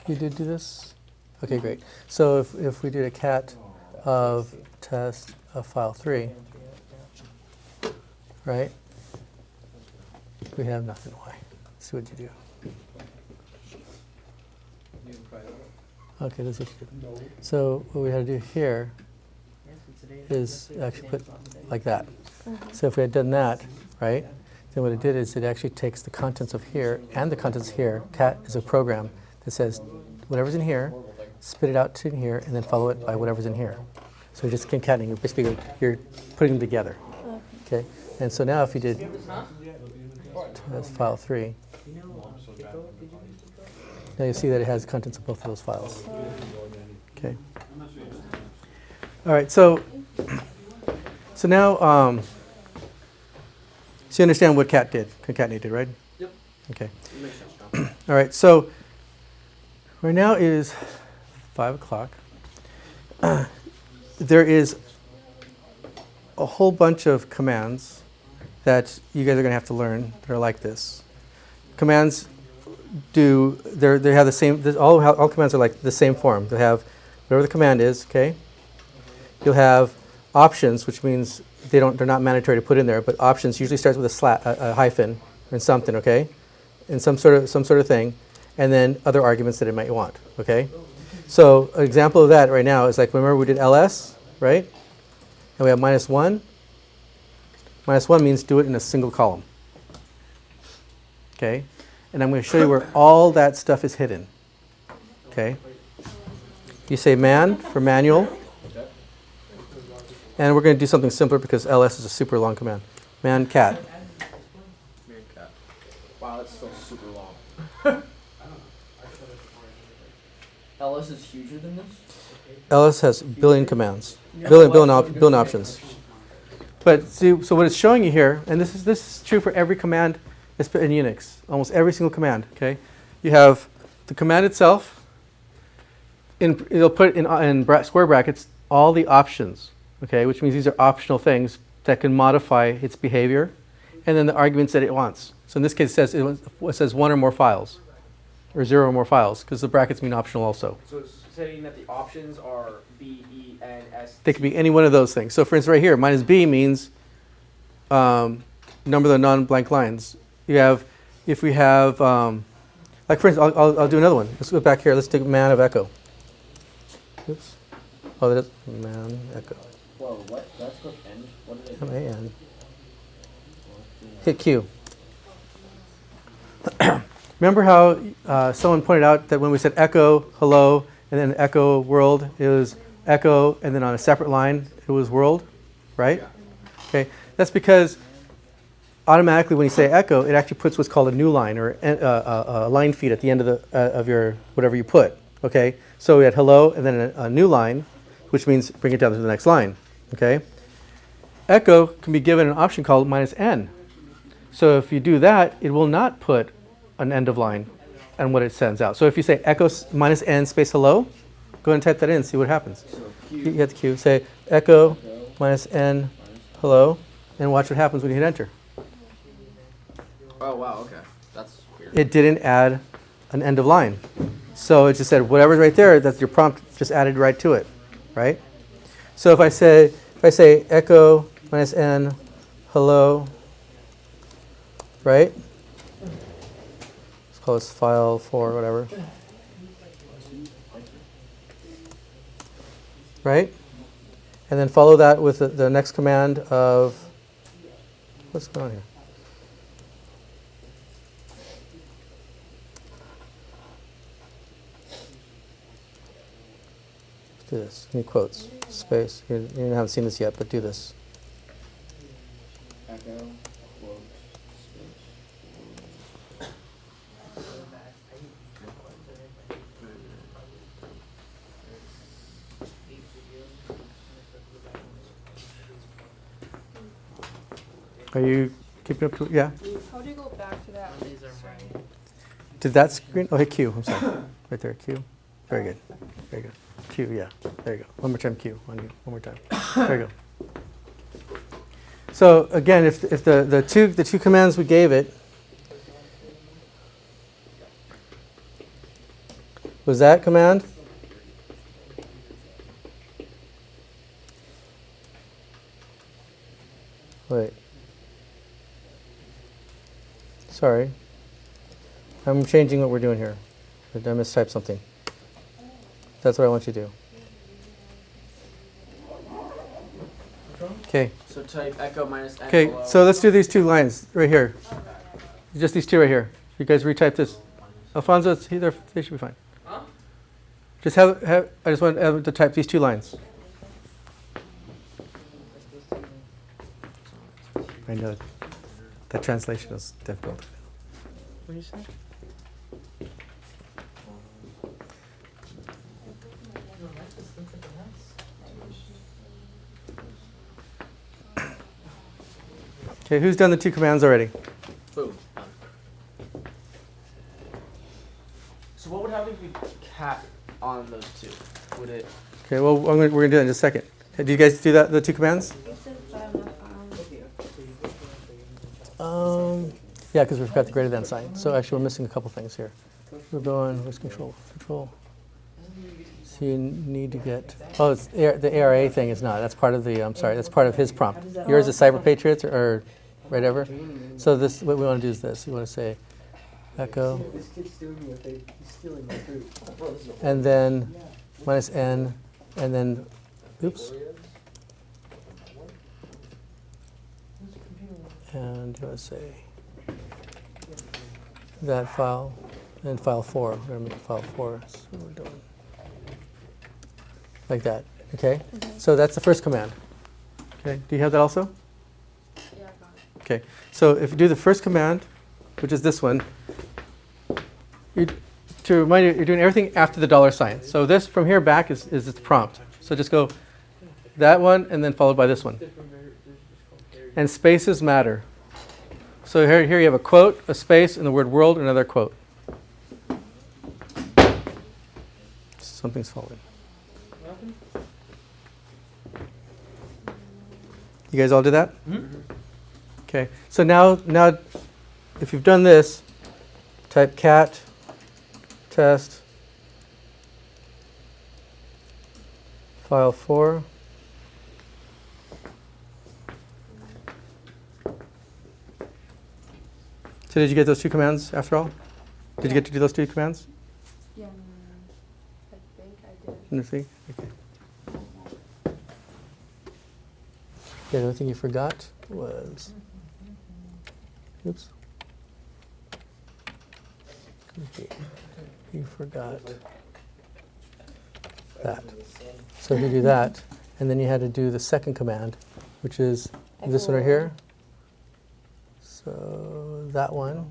do this? Okay, great. So if we did a cat of test of file 3, right? We have nothing. Why? See what you do. Okay, this is what you did. So what we had to do here is actually put like that. So if we had done that, right, then what it did is it actually takes the contents of here and the contents here. Cat is a program that says whatever's in here, spit it out to in here, and then follow it by whatever's in here. So you're just concatenating. You're basically you're putting them together. Okay. And so now if you did test file 3, now you see that it has contents of both of those files. Okay. All right. So now, so you understand what cat did, concatenate did, right? Yep. Okay. All right. So right now is 5 o'clock. There is a whole bunch of commands that you guys are going to have to learn that are like this. Commands they have the same, all commands are like the same form. They have whatever the command is, okay? You'll have options, which means they're not mandatory to put in there, but options usually starts with a hyphen and something, okay? And some sort of thing, and then other arguments that it might want, okay? So an example of that right now is like, remember we did ls, right? And we have -1. -1 means do it in a single column, okay? And I'm going to show you where all that stuff is hidden, okay? You say man for manual. And we're going to do something simpler because ls is a super long command. Man cat. Man cat. Wow, that's still super long. I don't know. I said it before. LS is huger than this? LS has billion commands, billion options. But see, so what it's showing you here, and this is true for every command in Unix, almost every single command. Okay, you have the command itself. It'll put in square brackets all the options. Okay, which means these are optional things that can modify its behavior, and then the arguments that it wants. So in this case, it says 1 or more files, or 0 or more files, because the brackets mean optional also. So it's saying that the options are B, E, N, S. They could be any one of those things. So for instance, right here, minus B means number of the non-blank lines. If we have, like for instance, I'll do another one. Let's go back here. Let's take man of echo. Oops. Oh, that is man echo. Whoa, what? That's click end? What did I do? M-A-N. Hit Q. Remember how someone pointed out that when we said echo, hello, and then echo world, it was echo, and then on a separate line, it was world, right? Okay, that's because automatically when you say echo, it actually puts what's called a new line or a line feed at the end of your whatever you put. Okay, so we had hello and then a new line, which means bring it down to the next line. Okay, echo can be given an option called -n. So if you do that, it will not put an end of line and what it sends out. So if you say echo -n space hello, go ahead and type that in and see what happens. So You Q, hit the Q, say echo -n hello, and watch what happens when you hit enter. oh wow, okay. That's weird. It didn't add an end of line. So it just said whatever's right there, that's your prompt just added right to it, right? So if I say echo -n hello, right? Let's call this file 4, whatever. Right? And then follow that with the next command of, what's going on here? Let's do this. Any quotes? Space. You haven't seen this yet, but do this. Echo, quote, space. Are you keeping up to it? Yeah? How do you go back to that? These are my. Did that screen? Oh, hey, Q. I'm sorry. Right there, Q. Very good. Very good. Q, yeah. There you go. One more time, Q. On you. One more time. There you go. So again, if the two commands we gave it was that command, wait. Sorry. I'm changing what we're doing here. I mistyped something. That's what I want you to do. Okay. So type echo -n. Okay, hello. so let's do these two lines right here. Just these two right here. You guys retype this. Alfonso, they should be fine. Huh? Just I just want Evan to type these two lines. I know that translation is difficult. What do you say? Okay, who's done the two commands already? Boom. Done. So what would happen if we cat on those two? Would it? Okay, well, we're going to do that in just a second. Did you guys do that, the two commands? You said file. Yeah, because we forgot the greater than sign. So actually, we're missing a couple things here. We're going, where's control? Control. So you need to get, oh, it's the ARA thing is not. That's part of the, I'm sorry, that's part of his prompt. Yours is CyberPatriot or whatever. So this, what we want to do is this. We want to say echo. This kid's stealing my food. He's stealing my food. And then -n, and then, oops. And you want to say that file and file 4. We're going to make file 4. So we're doing like that. Okay. So that's the first command. Okay. Do you have that also? Yeah, I got it. Okay. So if you do the first command, which is this one, to remind you, you're doing everything after the $sign. So this from here back is its prompt. So just go that one and then followed by this one. And spaces matter. So here you have a quote, a space, and the word world, another quote. Something's falling. You guys all did that? Okay. So now, if you've done this, type cat test file 4. So did you get those 2 commands after all? Did you get to do those 2 commands? Yeah, I think I did. Let's see. Okay. Yeah, the only thing you forgot was, oops. Okay. You forgot that. So you do that, and then you had to do the second command, which is this one right here. So that one,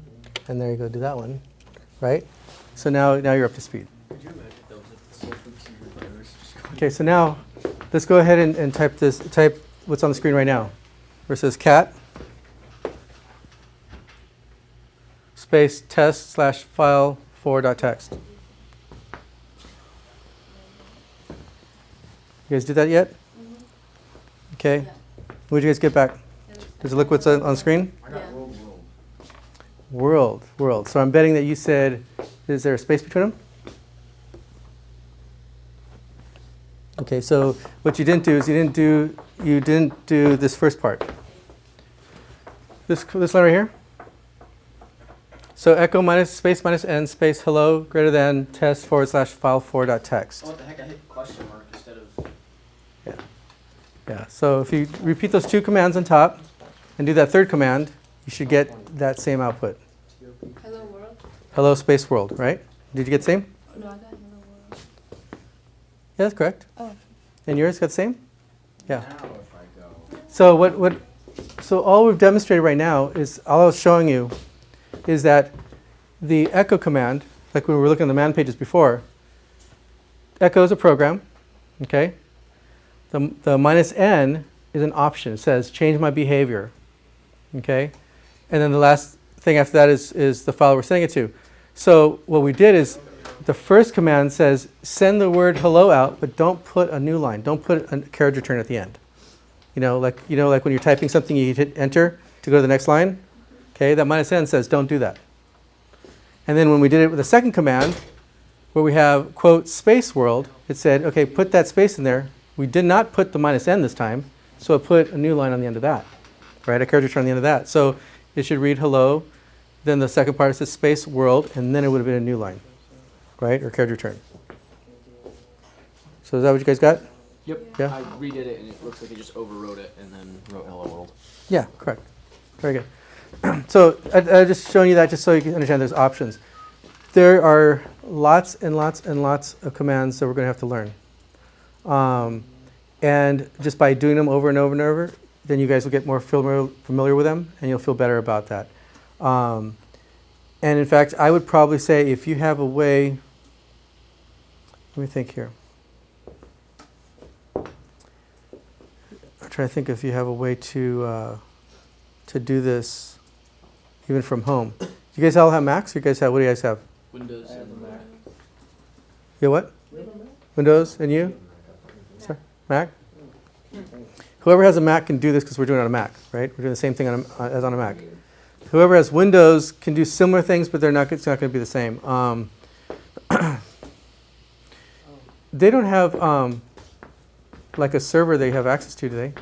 and there you go, do that one, right? So now you're up to speed. Could you imagine if that was like the sole focus of your virus just going? Okay, so now let's go ahead and type what's on the screen right now. Where it says cat space test / file 4.txt. You guys did that yet? Okay. Yeah. What did you guys get back? Does it look what's on screen? Yeah. World. So I'm betting that you said, is there a space between them? Okay, so what you didn't do is you didn't do this first part. This line right here. So echo minus space minus n space hello greater than test / file 4.txt. Oh, what the heck? I hit question mark instead of. Yeah. So if you repeat those 2 commands on top and do that third command, you should get that same output. Hello world? Hello space world, right? Did you get the same? No, I got hello world. Yeah, that's correct. Oh. And yours got the same? Yeah. Now if I go. So so all we've demonstrated right now is, all I was showing you is that the echo command, like when we were looking at the man pages before, echo is a program, okay? The -n is an option. It says change my behavior, okay? And then the last thing after that is the file we're sending it to. So what we did is the first command says send the word hello out, but don't put a new line. Don't put a carriage return at the end. Like when you're typing something, you hit enter to go to the next line. Okay, that -n says don't do that. And then when we did it with the second command, where we have quote space world, it said, okay, put that space in there. We did not put the -n this time, so it put a new line on the end of that, right? A carriage return on the end of that. So it should read hello, then the second part says space world, and then it would have been a new line, right? Or carriage return. So is that what you guys got? Yep. Yeah? I redid it and it looks like it just overwrote it and then wrote hello world. Yeah, correct. Very good. So I just showing you that just so you can understand there's options. There are lots and lots and lots of commands that we're going to have to learn. And just by doing them over and over and over, then you guys will get more familiar with them and you'll feel better about that. And in fact, I would probably say if you have a way, let me think here. I'm trying to think if you have a way to do this even from home. You guys all have Macs? What do you guys have? Windows I have and a Mac. You have what? Windows and you? Sorry, Mac? Whoever has a Mac can do this because we're doing it on a Mac, right? We're doing the same thing as on a Mac. Whoever has Windows can do similar things, but it's not going to be the same. They don't have like a server they have access to, do they?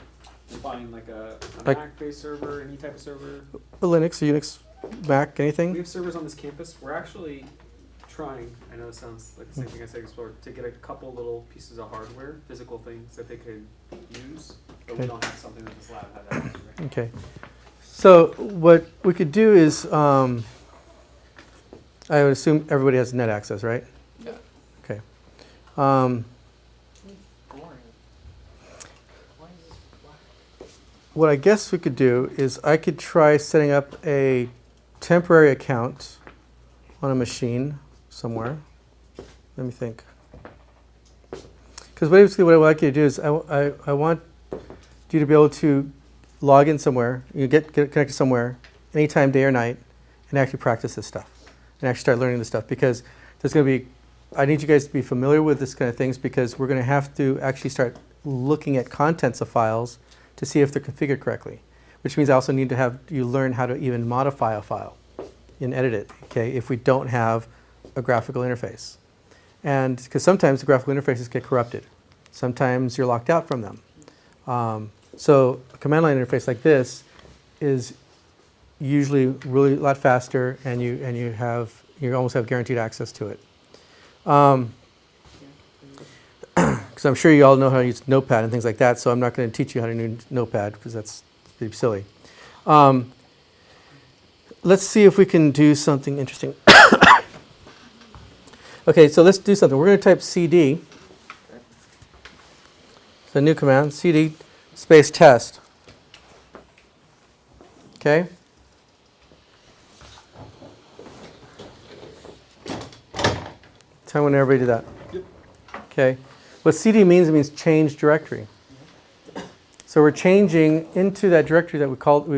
Find like a Like- Mac-based server, any type of server. A Linux, a Unix, Mac, We anything? have servers on this campus. We're actually trying, I know it sounds like the same thing I said before, to get a couple little pieces of hardware, physical things that they could use, but we Okay. don't have something that this lab has access to. Okay. So what we could do is, I would assume everybody has net access, right? Yeah. Okay. Boring. Why is this black? What I guess we could do is I could try setting up a temporary account on a machine somewhere. Let me think. Because basically what I would like you to do is I want you to be able to log in somewhere, you get connected somewhere, anytime, day or night, and actually practice this stuff. And actually start learning this stuff. Because there's going to be, I need you guys to be familiar with this kind of things because we're going to have to actually start looking at contents of files to see if they're configured correctly. Which means I also need to have you learn how to even modify a file and edit it, okay, if we don't have a graphical interface. And because sometimes the graphical interfaces get corrupted. Sometimes you're locked out from them. So a command line interface like this is usually really a lot faster, and you almost have guaranteed access to it. Because I'm sure you all know how to use Notepad and things like that, so I'm not going to teach you how to use Notepad because that's pretty silly. Let's see if we can do something interesting. Okay, so let's do something. We're going to type cd. It's a new command, cd space test. Okay? Tell me when everybody do that. Yep. Okay. What cd means, it means change directory. So we're changing into that directory that we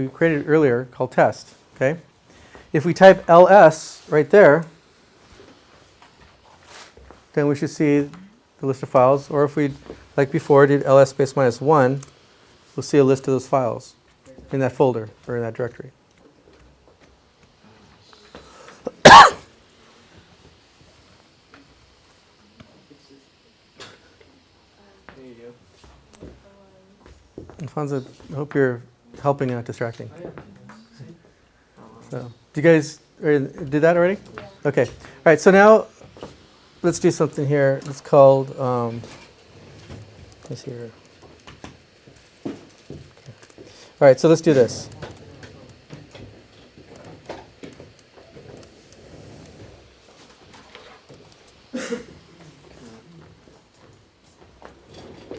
created earlier called test. Okay? If we type ls right there, then we should see the list of files. Or if we, like before, did ls space -1, we'll see a list of those files in that folder or in that directory. There you go. Alfonso, I hope you're helping and not distracting. So, do you guys do that already? Yeah. Okay. All right. So now, let's do something here. It's called. Let's see here. Okay. All right. So let's do this.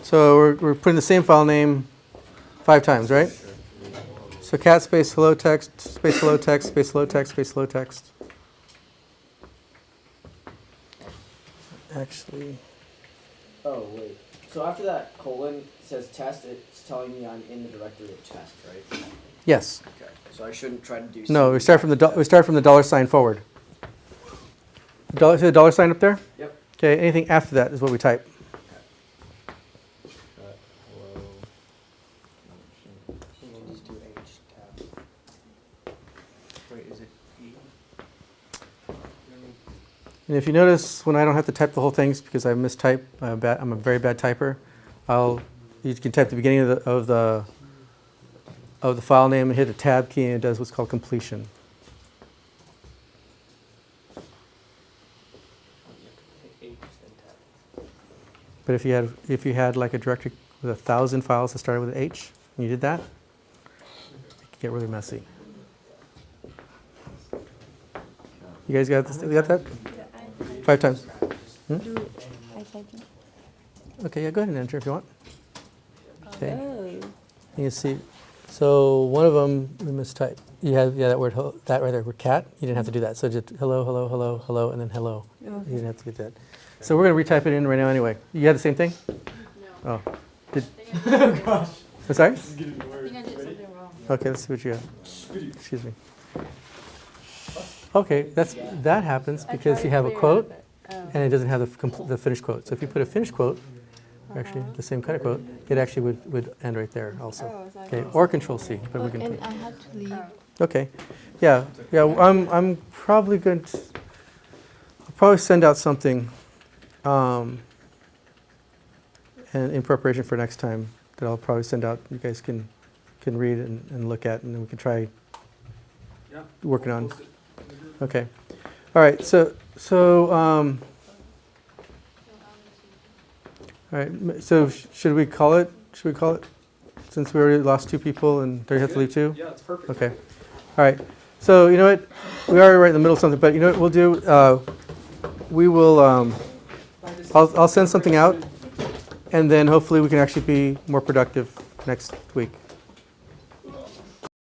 So we're putting the same file name 5 times, right? So cat space hello text space hello text space hello text space hello text. Actually, Oh, wait. So after that colon says test, it's telling me I'm in the directory of test, right? yes. Okay. So I shouldn't try to do No, we cd start from the $sign forward. See the $sign up there? Yep. Okay. Anything after that is what we type. Just do H tab. Wait, is it E? And if you notice, when I don't have to type the whole thing, it's because I mistype. I'm a very bad typer. You can type the beginning of the file name and hit the tab key, and it does what's called completion. H, then tab. But if you had like a directory with 1,000 files that started with an H, and you did that, it could get really messy. You guys got that? 5 times. Hmm? Do I typing? Okay, yeah, go ahead and enter if you want. Okay. Oh. You see, so one of them we mistyped. You have that word that right there, word cat. You didn't have to do that. So just hello, hello, hello, hello, and then hello. Okay. You didn't have to get that. So we're gonna retype it in right now anyway. You had the same thing? No. Oh, did, Oh gosh. I'm sorry? I think I did something wrong. Okay, let's see what you got. Excuse me. Okay, that happens because you have a quote and it doesn't have the finished quote. So if you put a finished quote, actually the same kind of quote, it actually would end right there also. Okay, or Control C, but we can. And I had to leave. Okay, yeah. I'm probably going to. I'll probably send out something, and in preparation for next time that I'll probably send out. You guys can read and look at, and then we can try working on. Okay, all right. So all right. So should we call it? Should we call it? Since we already lost 2 people and they have to leave too. Yeah, it's perfect. Okay. All right. So you know what? We are right in the middle of something, but you know what we'll do? We will. I'll send something out, and then hopefully we can actually be more productive next week.